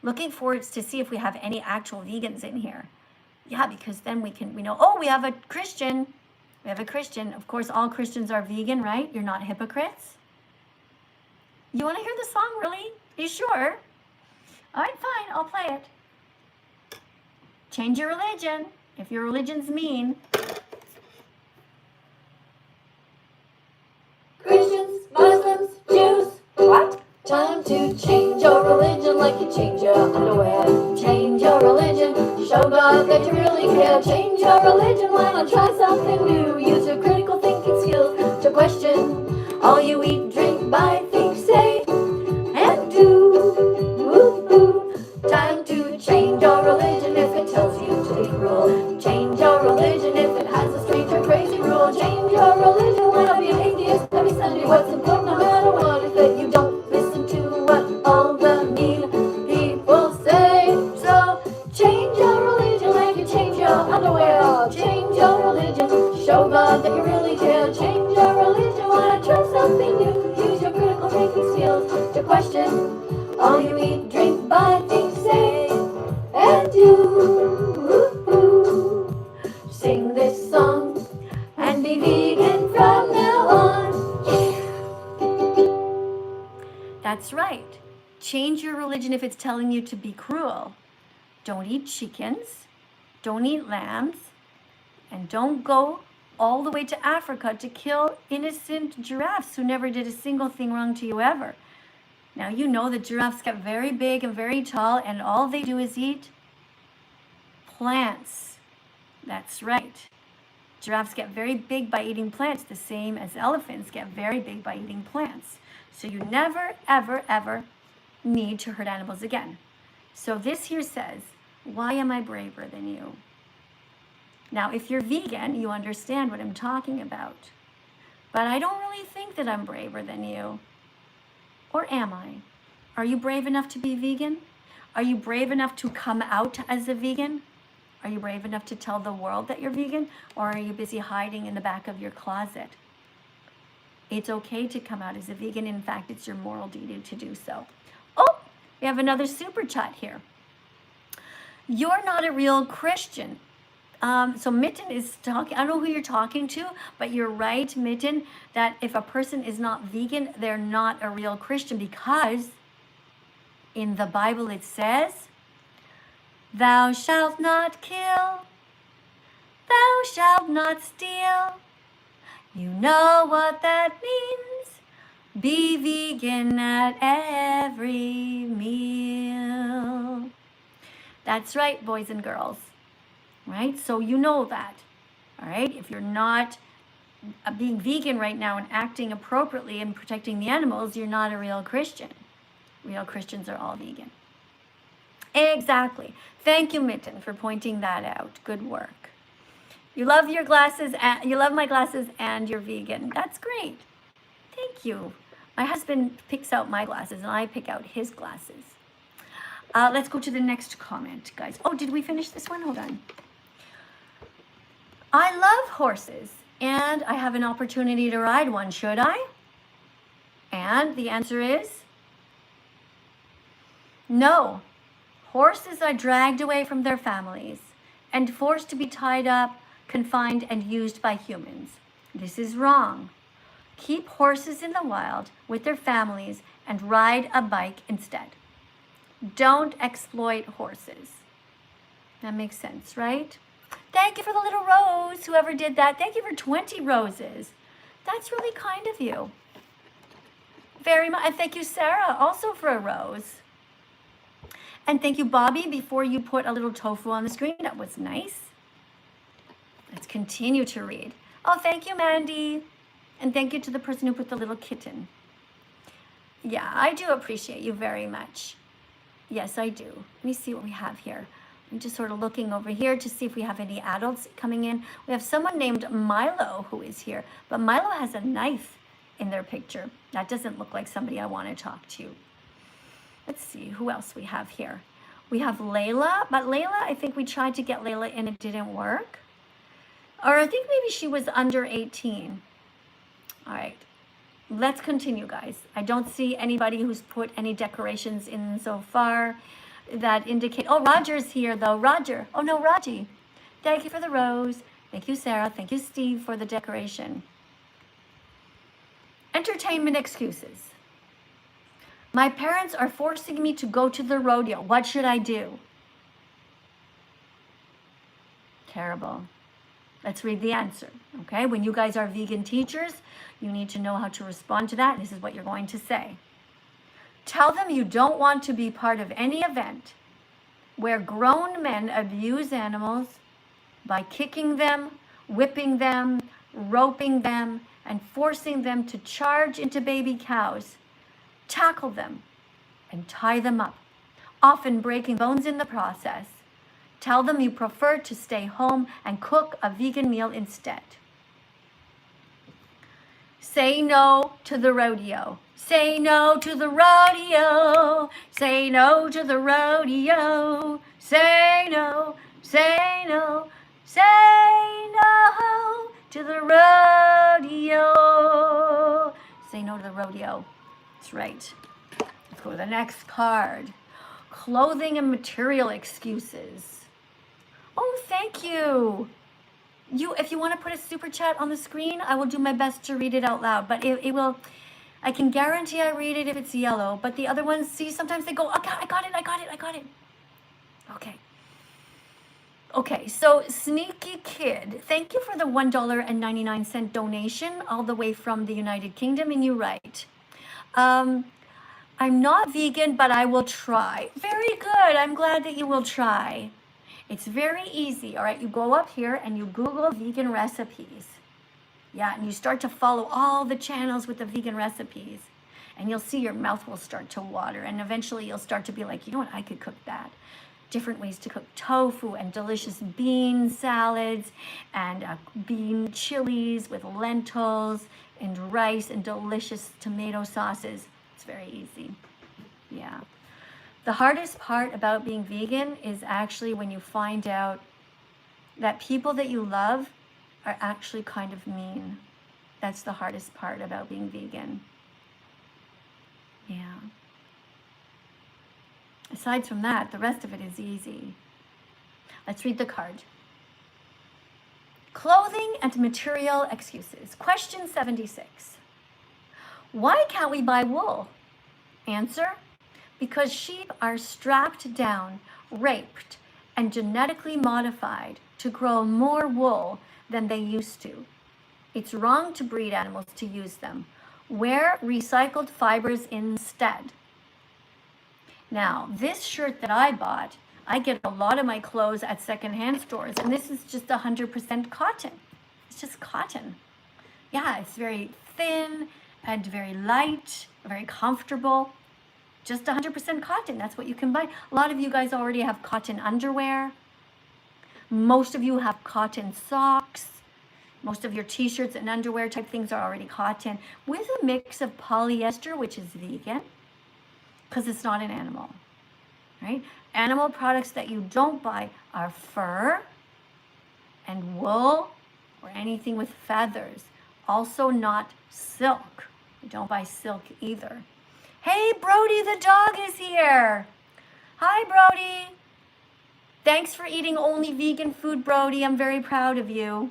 Looking forward to see if we have any actual vegans in here. Yeah, because then we know, oh, we have a Christian. We have a Christian. Of course, all Christians are vegan, right? You're not hypocrites. You want to hear the song, really? Are you sure? All right, fine, I'll play it. Change your religion if your religion's mean. Christians, Muslims, Jews, what? Time to change your religion like you change your underwear. Change your religion, show God that you really care. Change your religion, why not try something new? Use your critical thinking skills to question all you eat, drink, buy, think, say, and do. Time to change your religion if it tells you to be cruel. Change your religion if it has a strange or crazy rule. Change your religion, why not be an atheist? Every Sunday, what's important no matter what is that you don't listen to what all the mean people say. So change your religion like you change your underwear. Change your religion, show God that you really care. Change your religion, why not try something new? Use your critical thinking skills to question all you eat, drink, buy, think, say, and do. Sing this song and be vegan from now on. Yeah. That's right. Change your religion if it's telling you to be cruel. Don't eat chickens, don't eat lambs, and don't go all the way to Africa to kill innocent giraffes who never did a single thing wrong to you ever. Now, you know that giraffes get very big and very tall, and all they do is eat plants. That's right. Giraffes get very big by eating plants, the same as elephants get very big by eating plants. So you never, ever, ever need to hurt animals again. So this here says, why am I braver than you? Now, if you're vegan, you understand what I'm talking about. But I don't really think that I'm braver than you. Or am I? Are you brave enough to be vegan? Are you brave enough to come out as a vegan? Are you brave enough to tell the world that you're vegan? Or are you busy hiding in the back of your closet? It's okay to come out as a vegan. In fact, it's your moral duty to do so. Oh, we have another super chat here. You're not a real Christian. So Mitten is talking, I don't know who you're talking to, but you're right, Mitten, that if a person is not vegan, they're not a real Christian, because in the Bible it says, thou shalt not kill, thou shalt not steal. You know what that means. Be vegan at every meal. That's right, boys and girls. Right? So you know that. All right? If you're not being vegan right now and acting appropriately and protecting the animals, you're not a real Christian. Real Christians are all vegan. Exactly. Thank you, Mitten, for pointing that out. Good work. You love your glasses, and you love my glasses, and you're vegan. That's great. Thank you. My husband picks out my glasses, and I pick out his glasses. Let's go to the next comment, guys. Oh, did we finish this one? Hold on. I love horses, and I have an opportunity to ride one. Should I? And the answer is no. Horses are dragged away from their families and forced to be tied up, confined, and used by humans. This is wrong. Keep horses in the wild with their families and ride a bike instead. Don't exploit horses. That makes sense, right? Thank you for the little rose, whoever did that. Thank you for 20 roses. That's really kind of you. Very much. And thank you, Sarah, also for a rose. And thank you, Bobby, before you put a little tofu on the screen. That was nice. Let's continue to read. Oh, thank you, Mandy. And thank you to the person who put the little kitten. Yeah, I do appreciate you very much. Yes, I do. Let me see what we have here. I'm just sort of looking over here to see if we have any adults coming in. We have someone named Milo who is here, but Milo has a knife in their picture. That doesn't look like somebody I want to talk to. Let's see who else we have here. We have Layla, but Layla, I think we tried to get Layla and it didn't work. Or I think maybe she was under 18. All right, let's continue, guys. I don't see anybody who's put any decorations in so far that indicate, oh, Roger's here though. Roger, oh no, Raji. Thank you for the rose. Thank you, Sarah. Thank you, Steve, for the decoration. Entertainment excuses. My parents are forcing me to go to the rodeo. What should I do? Terrible. Let's read the answer, okay? When you guys are vegan teachers, you need to know how to respond to that. This is what you're going to say. Tell them you don't want to be part of any event where grown men abuse animals by kicking them, whipping them, roping them, and forcing them to charge into baby cows. Tackle them and tie them up, often breaking bones in the process. Tell them you prefer to stay home and cook a vegan meal instead. Say no to the rodeo. Say no to the rodeo. Say no to the rodeo. Say no, say no, say no to the rodeo. Say no to the rodeo. That's right. Let's go to the next card. Clothing and material excuses. Oh, thank you. If you want to put a super chat on the screen, I will do my best to read it out loud. But it will, I can guarantee I read it if it's yellow. But the other ones, see, sometimes they go, oh, I got it. Okay. Okay, so Sneaky Kid, thank you for the $1.99 donation all the way from the United Kingdom, and you write, I'm not vegan, but I will try. Very good. I'm glad that you will try. It's very easy, all right? You go up here and you Google vegan recipes. Yeah, and you start to follow all the channels with the vegan recipes. And you'll see your mouth will start to water. And eventually you'll start to be like, you know what, I could cook that. Different ways to cook tofu and delicious bean salads and bean chilies with lentils and rice and delicious tomato sauces. It's very easy. Yeah. The hardest part about being vegan is actually when you find out that people that you love are actually kind of mean. That's the hardest part about being vegan. Yeah. Aside from that, the rest of it is easy. Let's read the card. Clothing and material excuses. Question 76. Why can't we buy wool? Answer: because sheep are strapped down, raped, and genetically modified to grow more wool than they used to. It's wrong to breed animals to use them. Wear recycled fibers instead. Now, this shirt that I bought, I get a lot of my clothes at secondhand stores, and this is just 100% cotton. It's just cotton. Yeah, it's very thin and very light, very comfortable. Just 100% cotton. That's what you can buy. A lot of you guys already have cotton underwear. Most of you have cotton socks. Most of your t-shirts and underwear type things are already cotton with a mix of polyester, which is vegan, because it's not an animal, right? Animal products that you don't buy are fur and wool or anything with feathers. Also not silk. You don't buy silk either. Hey, Brody the dog is here. Hi, Brody. Thanks for eating only vegan food, Brody. I'm very proud of you.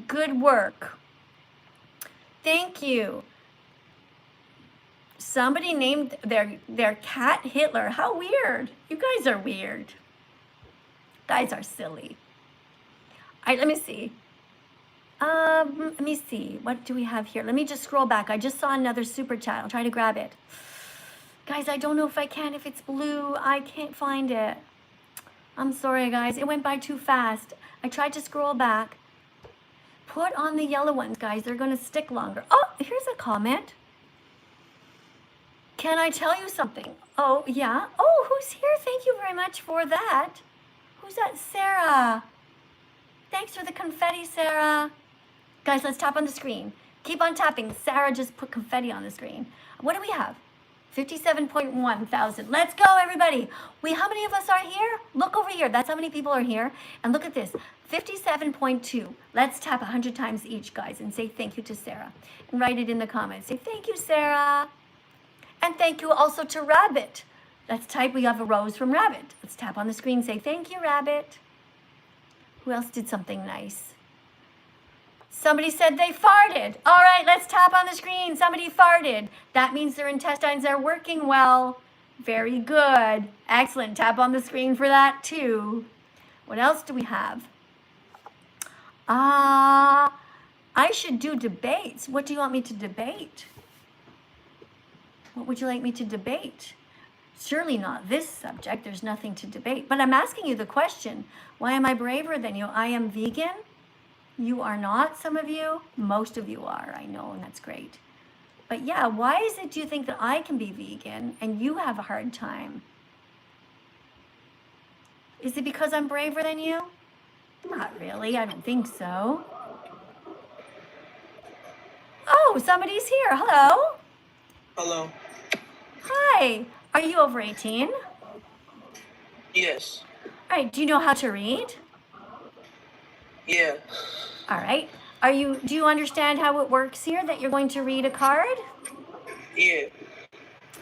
Good work. Thank you. Somebody named their cat Hitler. How weird. You guys are weird. Guys are silly. All right, let me see. Let me see. What do we have here? Let me just scroll back. I just saw another super chat. I'll try to grab it. Guys, I don't know if I can. If it's blue, I can't find it. I'm sorry, guys. It went by too fast. I tried to scroll back. Put on the yellow ones, guys. They're going to stick longer. Oh, here's a comment. Can I tell you something? Oh, yeah. Oh, who's here? Thank you very much for that. Who's that? Sarah. Thanks for the confetti, Sarah. Guys, let's tap on the screen. Keep on tapping. Sarah just put confetti on the screen. What do we have? 57.1 thousand. Let's go, everybody. How many of us are here? Look over here. That's how many people are here. And look at this. 57.2. Let's tap 100 times each, guys, and say thank you to Sarah. And write it in the comments. Say thank you, Sarah. And thank you also to Rabbit. Let's type. We have a rose from Rabbit. Let's tap on the screen. Say thank you, Rabbit. Who else did something nice? Somebody said they farted. All right, let's tap on the screen. Somebody farted. That means their intestines are working well. Very good. Excellent. Tap on the screen for that too. What else do we have? I should do debates. What do you want me to debate? What would you like me to debate? Surely not this subject. There's nothing to debate. But I'm asking you the question. Why am I braver than you? I am vegan. You are not, some of you. Most of you are, I know, and that's great. But yeah, why is it do you think that I can be vegan and you have a hard time? Is it because I'm braver than you? Not really, I don't think so. Oh, somebody's here. Hello. Hello. Hi. Are you over 18? Yes. All right, do you know how to read? Yeah. All right. Do you understand how it works here, that you're going to read a card? Yeah.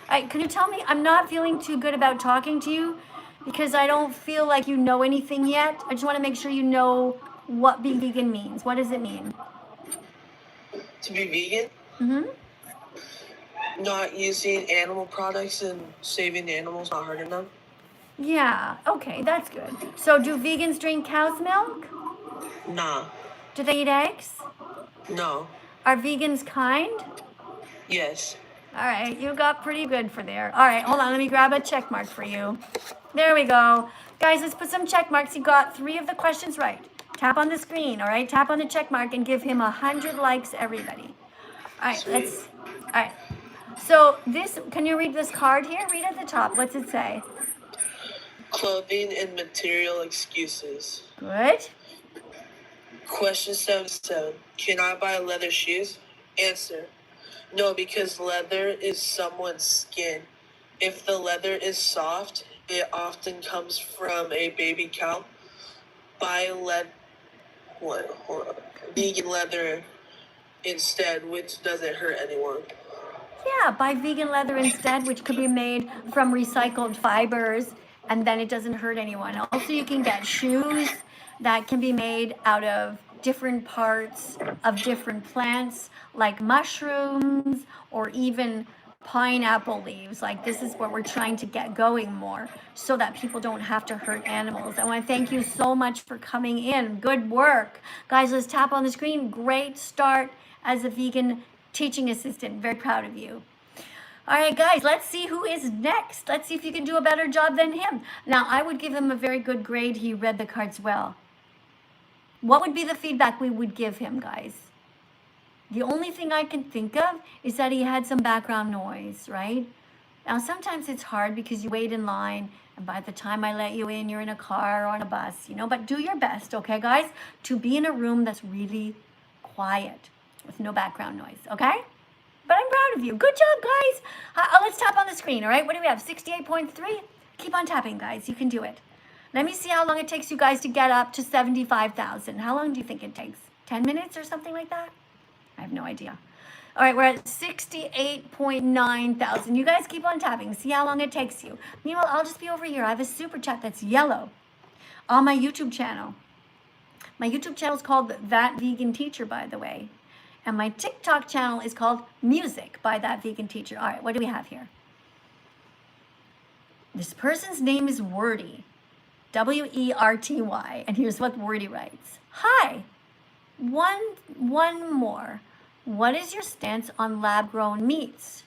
All right, can you tell me, I'm not feeling too good about talking to you because I don't feel like you know anything yet. I just want to make sure you know what being vegan means. What does it mean? To be vegan? Mm-hmm. Not using animal products and saving the animals, not hurting them? Yeah, okay, that's good. So do vegans drink cow's milk? Nah. Do they eat eggs? No. Are vegans kind? Yes. All right, you got pretty good for there. All right, hold on, let me grab a check mark for you. There we go. Guys, let's put some check marks. He got 3 of the questions right. Tap on the screen, all right? Tap on the check mark and give him 100 likes, everybody. All right, Sweet. all right. So this, can you read this card here? Read at the top. What's it say? Clothing and material excuses. Good. Question 77. Can I buy leather shoes? Answer. No, because leather is someone's skin. If the leather is soft, it often comes from a baby cow. Buy vegan leather instead, which doesn't hurt anyone. Yeah, buy vegan leather instead, which could be made from recycled fibers, and then it doesn't hurt anyone. Also, you can get shoes that can be made out of different parts of different plants, like mushrooms or even pineapple leaves. Like, this is what we're trying to get going more so that people don't have to hurt animals. I want to thank you so much for coming in. Good work. Guys, let's tap on the screen. Great start as a vegan teaching assistant. Very proud of you. All right, guys, let's see who is next. Let's see if you can do a better job than him. Now, I would give him a very good grade. He read the cards well. What would be the feedback we would give him, guys? The only thing I can think of is that he had some background noise, right? Now, sometimes it's hard because you wait in line, and by the time I let you in, you're in a car or on a bus, you know, but do your best, okay, guys, to be in a room that's really quiet with no background noise, okay? But I'm proud of you. Good job, guys. Let's tap on the screen, all right? What do we have, 68.3? Keep on tapping, guys. You can do it. Let me see how long it takes you guys to get up to 75,000. How long do you think it takes? 10 minutes or something like that? I have no idea. All right, we're at 68.9 thousand. You guys keep on tapping. See how long it takes you. Meanwhile, I'll just be over here. I have a super chat that's yellow on my YouTube channel. My YouTube channel is called That Vegan Teacher, by the way. And my TikTok channel is called Music by That Vegan Teacher. All right, what do we have here? This person's name is Wordy. W-E-R-T-Y. And here's what Wordy writes. Hi. One more. What is your stance on lab-grown meats,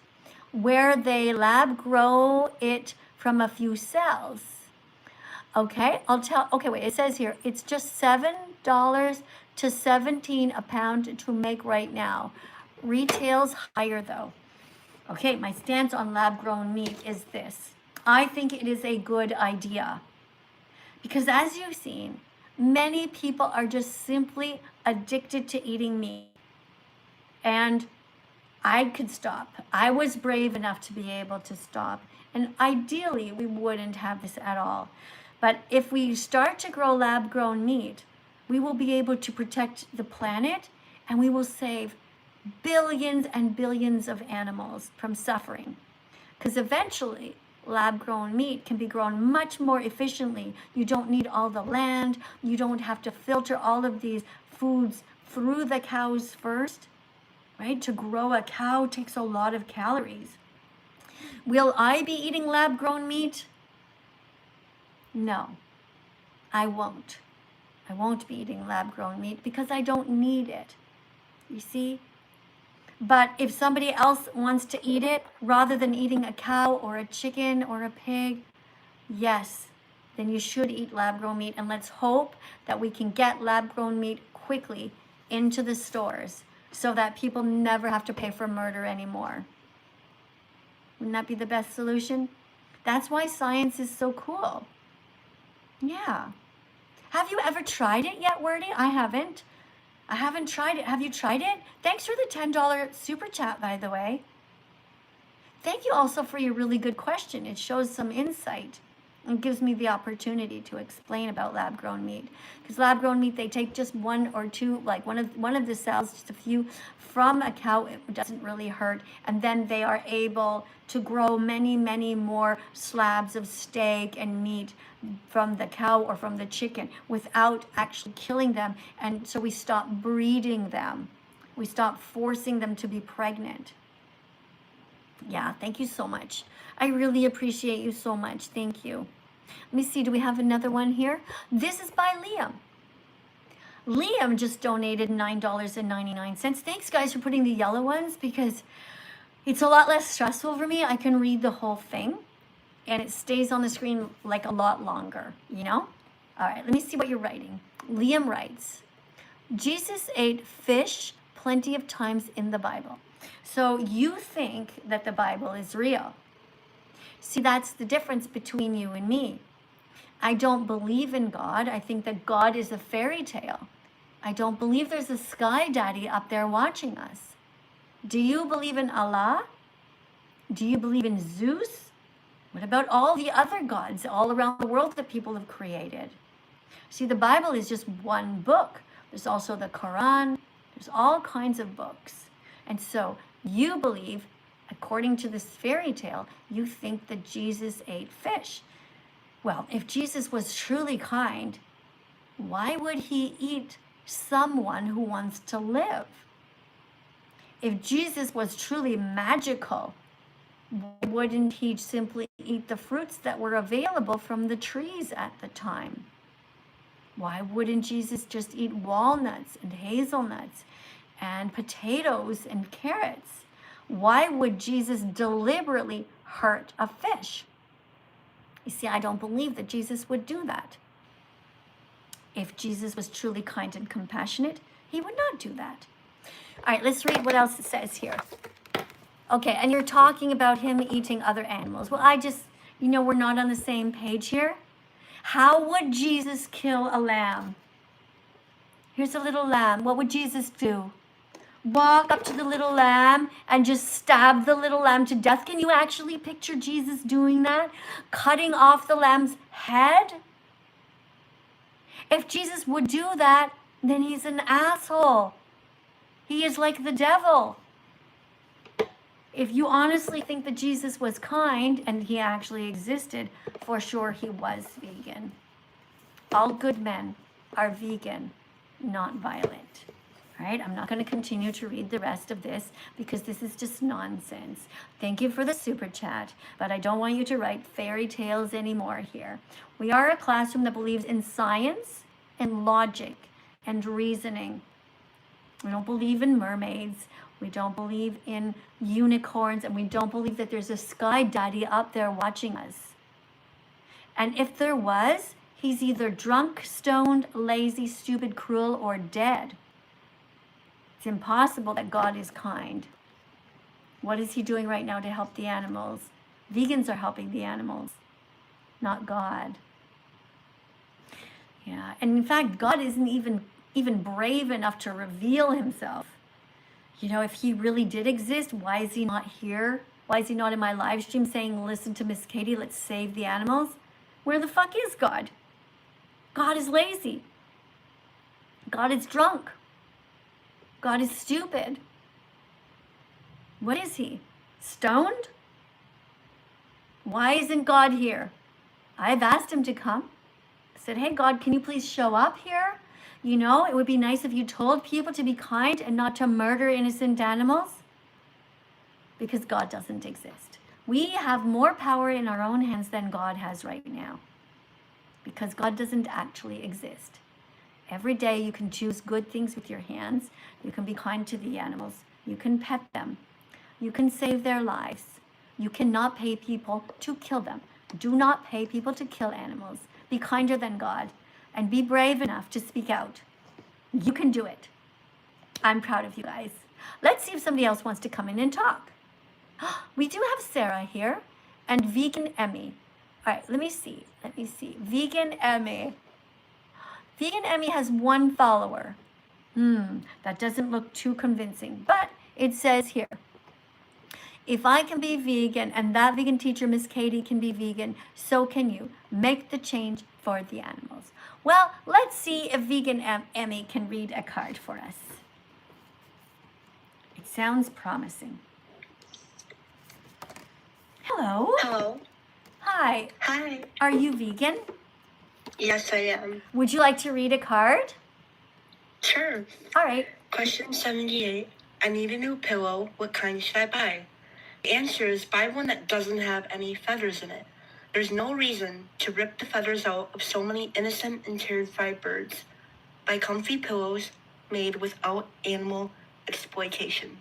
where they lab-grow it from a few cells? Okay, okay, wait, it says here, it's just $7 to $17 a pound to make right now. Retail's higher though. Okay, my stance on lab-grown meat is this. I think it is a good idea because, as you've seen, many people are just simply addicted to eating meat. And I could stop. I was brave enough to be able to stop. And ideally, we wouldn't have this at all. But if we start to grow lab-grown meat, we will be able to protect the planet, and we will save billions and billions of animals from suffering. Because eventually, lab-grown meat can be grown much more efficiently. You don't need all the land. You don't have to filter all of these foods through the cows first, right? To grow a cow takes a lot of calories. Will I be eating lab-grown meat? No, I won't. I won't be eating lab-grown meat because I don't need it, you see? But if somebody else wants to eat it, rather than eating a cow or a chicken or a pig, yes, then you should eat lab-grown meat. And let's hope that we can get lab-grown meat quickly into the stores so that people never have to pay for murder anymore. Wouldn't that be the best solution? That's why science is so cool. Yeah. Have you ever tried it yet, Wordy? I haven't. I haven't tried it. Have you tried it? Thanks for the $10 super chat, by the way. Thank you also for your really good question. It shows some insight and gives me the opportunity to explain about lab-grown meat. Because lab-grown meat, they take just one or two, like one of the cells, just a few from a cow. It doesn't really hurt. And then they are able to grow many, many more slabs of steak and meat from the cow or from the chicken without actually killing them. And so we stop breeding them. We stop forcing them to be pregnant. Yeah, thank you so much. I really appreciate you so much. Thank you. Let me see, do we have another one here? This is by Liam. Liam just donated $9.99. Thanks, guys, for putting the yellow ones because it's a lot less stressful for me. I can read the whole thing. and it stays on the screen like a lot longer, you know? All right, let me see what you're writing. Liam writes, Jesus ate fish plenty of times in the Bible. So you think that the Bible is real. See, that's the difference between you and me. I don't believe in God. I think that God is a fairy tale. I don't believe there's a sky daddy up there watching us. Do you believe in Allah? Do you believe in Zeus? What about all the other gods all around the world that people have created? See, the Bible is just one book. There's also the Quran. There's all kinds of books. And so you believe, according to this fairy tale, you think that Jesus ate fish. Well, if Jesus was truly kind, why would he eat someone who wants to live? If Jesus was truly magical, wouldn't he simply eat the fruits that were available from the trees at the time? Why wouldn't Jesus just eat walnuts and hazelnuts and potatoes and carrots? Why would Jesus deliberately hurt a fish? You see, I don't believe that Jesus would do that. If Jesus was truly kind and compassionate, he would not do that. All right, let's read what else it says here. Okay, and you're talking about him eating other animals. Well, we're not on the same page here. How would Jesus kill a lamb? Here's a little lamb. What would Jesus do? Walk up to the little lamb and just stab the little lamb to death? Can you actually picture Jesus doing that? Cutting off the lamb's head? If Jesus would do that, then he's an asshole. He is like the devil. If you honestly think that Jesus was kind and he actually existed, for sure he was vegan. All good men are vegan, not violent. All right, I'm not going to continue to read the rest of this because this is just nonsense. Thank you for the super chat, but I don't want you to write fairy tales anymore here. We are a classroom that believes in science and logic and reasoning. We don't believe in mermaids. We don't believe in unicorns, and we don't believe that there's a sky daddy up there watching us. And if there was, he's either drunk, stoned, lazy, stupid, cruel, or dead. It's impossible that God is kind. What is he doing right now to help the animals? Vegans are helping the animals, not God. Yeah, and in fact, God isn't even brave enough to reveal himself. You know, if he really did exist, why is he not here? Why is he not in my live stream saying, listen to Miss Katie, let's save the animals? Where the fuck is God? God is lazy. God is drunk. God is stupid. What is he? Stoned? Why isn't God here? I've asked him to come. I said, hey, God, can you please show up here? You know, it would be nice if you told people to be kind and not to murder innocent animals. Because God doesn't exist. We have more power in our own hands than God has right now. Because God doesn't actually exist. Every day you can choose good things with your hands. You can be kind to the animals. You can pet them. You can save their lives. You cannot pay people to kill them. Do not pay people to kill animals. Be kinder than God. And be brave enough to speak out. You can do it. I'm proud of you guys. Let's see if somebody else wants to come in and talk. We do have Sarah here and Vegan Emmy. All right, let me see. Vegan Emmy. Vegan Emmy has 1 follower. That doesn't look too convincing, but it says here, if I can be vegan and that vegan teacher, Miss Katie, can be vegan, so can you. Make the change for the animals. Well, let's see if Vegan Emmy can read a card for us. It sounds promising. Hello. Hello. Hi. Hi. Are you vegan? Yes, I am. Would you like to read a card? Sure. All right. Question 78. I need a new pillow. What kind should I buy? The answer is buy one that doesn't have any feathers in it. There's no reason to rip the feathers out of so many innocent and terrified birds. Buy comfy pillows made without animal exploitation.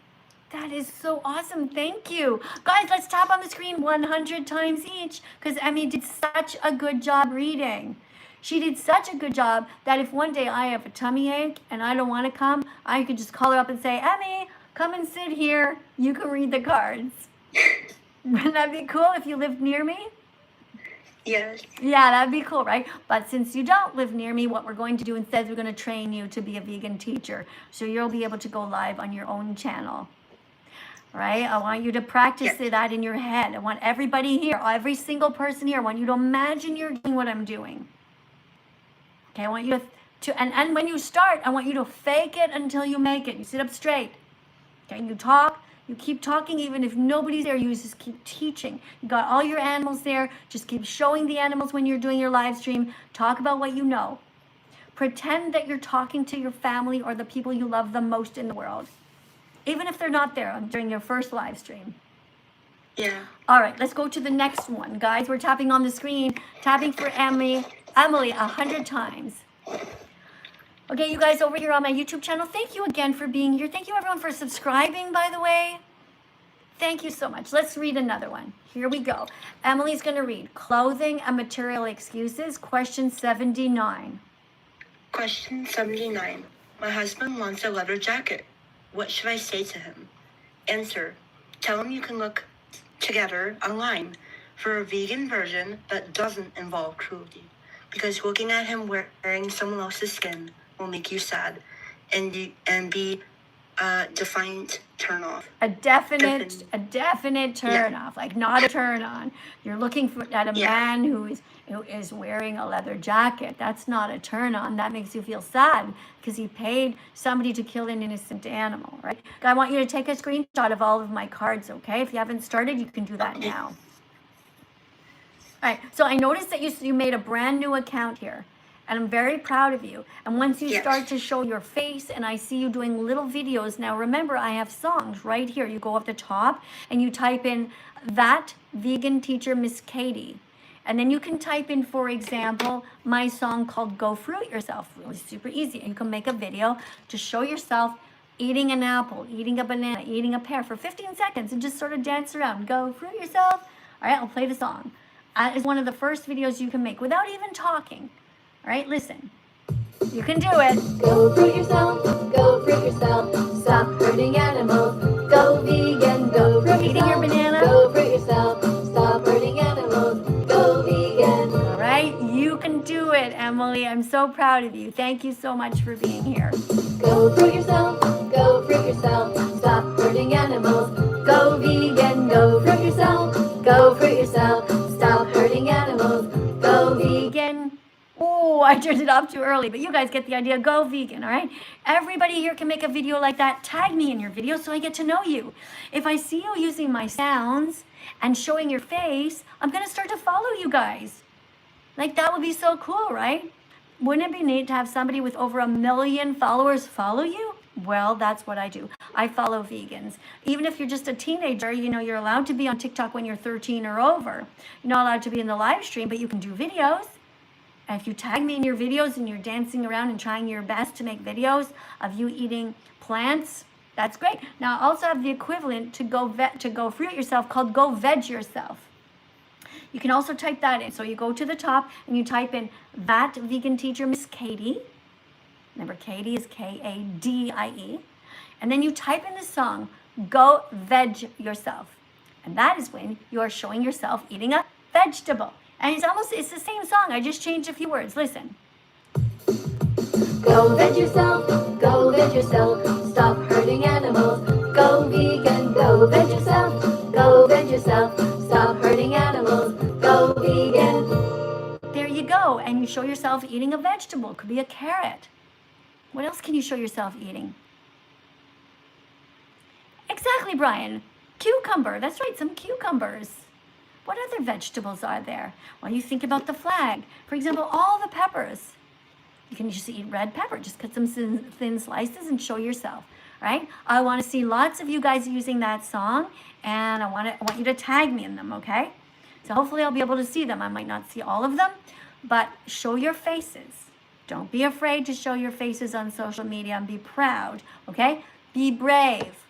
That is so awesome. Thank you. Guys, let's tap on the screen 100 times each because Emmy did such a good job reading. She did such a good job that if one day I have a tummy ache and I don't want to come, I could just call her up and say, Emmy, come and sit here. You can read the cards. Wouldn't that be cool if you lived near me? Yes. Yeah, that'd be cool, right? But since you don't live near me, what we're going to do instead is we're going to train you to be a vegan teacher. So you'll be able to go live on your own channel. Right? I want you to practice that in your head. I want everybody here, every single person here, I want you to imagine you're doing what I'm doing. Okay, I want you to and when you start, I want you to fake it until you make it. You sit up straight. Okay, you talk, you keep talking even if nobody's there, you just keep teaching. You got all your animals there, just keep showing the animals when you're doing your live stream. Talk about what you know. Pretend that you're talking to your family or the people you love the most in the world. Even if they're not there during your first live stream. Yeah. All right, let's go to the next one. Guys, we're tapping on the screen, tapping for Emily 100 times. Okay, you guys over here on my YouTube channel, thank you again for being here. Thank you everyone for subscribing, by the way. Thank you so much. Let's read another one. Here we go. Emily's going to read Clothing and Material Excuses, question 79. Question 79. My husband wants a leather jacket. What should I say to him? Answer. Tell him you can look together online for a vegan version that doesn't involve cruelty. Because looking at him wearing someone else's skin will make you sad and be a defiant turn off. A definite turn off, like not a turn on. You're looking at a man who is wearing a leather jacket. That's not a turn on. That makes you feel sad because he paid somebody to kill an innocent animal, right? I want you to take a screenshot of all of my cards, okay? If you haven't started, you can do that now. All right, so I noticed that you made a brand new account here. And I'm very proud of you. And once you start to show your face and I see you doing little videos, now remember I have songs right here. You go up the top and you type in That Vegan Teacher Miss Katie. And then you can type in, for example, my song called Go Fruit Yourself. Really super easy. And you can make a video to show yourself eating an apple, eating a banana, eating a pear for 15 seconds and just sort of dance around. Go fruit yourself. All right, I'll play the song. That is one of the first videos you can make without even talking. All right, listen. You can do it. Go fruit yourself, go fruit yourself. Stop hurting animals. Go vegan, go fruit yourself. Eating your banana. Go fruit yourself. Stop hurting animals. Go vegan. All right, you can do it, Emily. I'm so proud of you. Thank you so much for being here. Go fruit yourself, go fruit yourself. Stop hurting animals. Go vegan, go fruit yourself. Go fruit yourself. Stop hurting animals. Go vegan. Oh, I turned it off too early, but you guys get the idea. Go vegan, all right? Everybody here can make a video like that. Tag me in your video so I get to know you. If I see you using my sounds and showing your face, I'm going to start to follow you guys. Like, that would be so cool, right? Wouldn't it be neat to have somebody with over 1 million followers follow you? Well, that's what I do. I follow vegans. Even if you're just a teenager, you know, you're allowed to be on TikTok when you're 13 or over. You're not allowed to be in the live stream, but you can do videos. And if you tag me in your videos and you're dancing around and trying your best to make videos of you eating plants, that's great. Now, I also have the equivalent to go fruit yourself called Go Veg Yourself. You can also type that in. So you go to the top and you type in That Vegan Teacher Miss Katie. Remember, Katie is Kadie. And then you type in the song, Go Veg Yourself. And that is when you are showing yourself eating a vegetable. And it's the same song. I just changed a few words. Listen. Go veg yourself, go veg yourself. Stop hurting animals. Go vegan, go veg yourself. Go veg yourself. Stop hurting animals. Go vegan. There you go. And you show yourself eating a vegetable. It could be a carrot. What else can you show yourself eating? Exactly, Brian. Cucumber. That's right, some cucumbers. What other vegetables are there? Well, you think about the flag. For example, all the peppers. You can just eat red pepper. Just cut some thin slices and show yourself, right? I want to see lots of you guys using that song, and I want you to tag me in them, okay? So hopefully I'll be able to see them. I might not see all of them, but show your faces. Don't be afraid to show your faces on social media and be proud, okay? Be brave.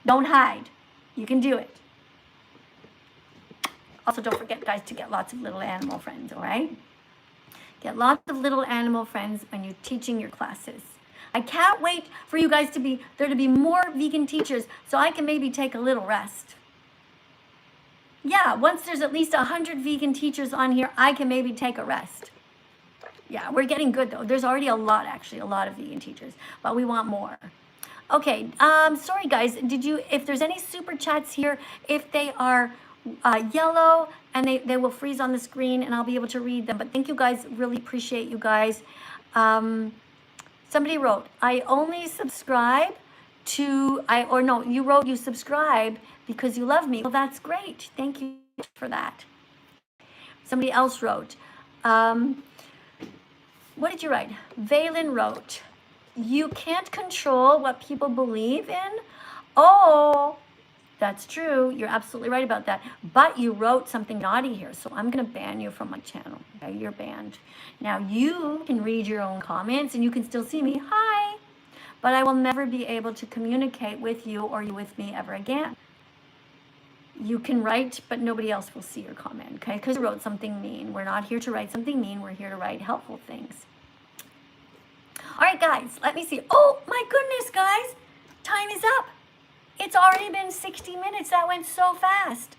Don't hide. You can do it. Also, don't forget, guys, to get lots of little animal friends, all right? Get lots of little animal friends when you're teaching your classes. I can't wait for you guys to be more vegan teachers so I can maybe take a little rest. Yeah, once there's at least 100 vegan teachers on here, I can maybe take a rest. Yeah, we're getting good though. There's already a lot of vegan teachers, but we want more. Okay, sorry guys, if there's any super chats here, if they are yellow and they will freeze on the screen and I'll be able to read them. But thank you guys, really appreciate you guys. Somebody wrote, I only subscribe you wrote you subscribe because you love me. Well, that's great. Thank you for that. Somebody else wrote, what did you write? Valen wrote, you can't control what people believe in. Oh, that's true. You're absolutely right about that. But you wrote something naughty here, so I'm going to ban you from my channel. Okay, you're banned. Now, you can read your own comments, and you can still see me. Hi. But I will never be able to communicate with you or you with me ever again. You can write, but nobody else will see your comment, okay? Because you wrote something mean. We're not here to write something mean. We're here to write helpful things. All right, guys, let me see. Oh, my goodness, guys. Time is up. It's already been 60 minutes. That went so fast.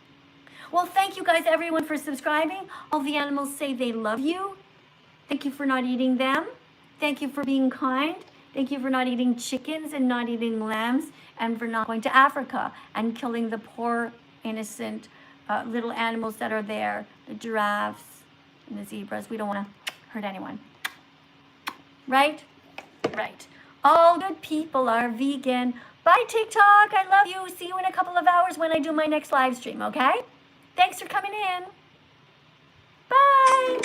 Well, thank you guys, everyone, for subscribing. All the animals say they love you. Thank you for not eating them. Thank you for being kind. Thank you for not eating chickens and not eating lambs and for not going to Africa and killing the poor, innocent little animals that are there, the giraffes and the zebras. We don't want to hurt anyone. Right? Right. All good people are vegan. Bye, TikTok. I love you. See you in a couple of hours when I do my next live stream, okay? Thanks for coming in. Bye.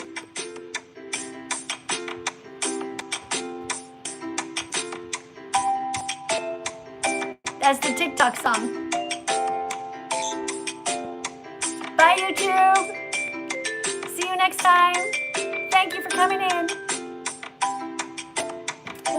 That's the TikTok song. Bye, YouTube. See you next time. Thank you for coming in.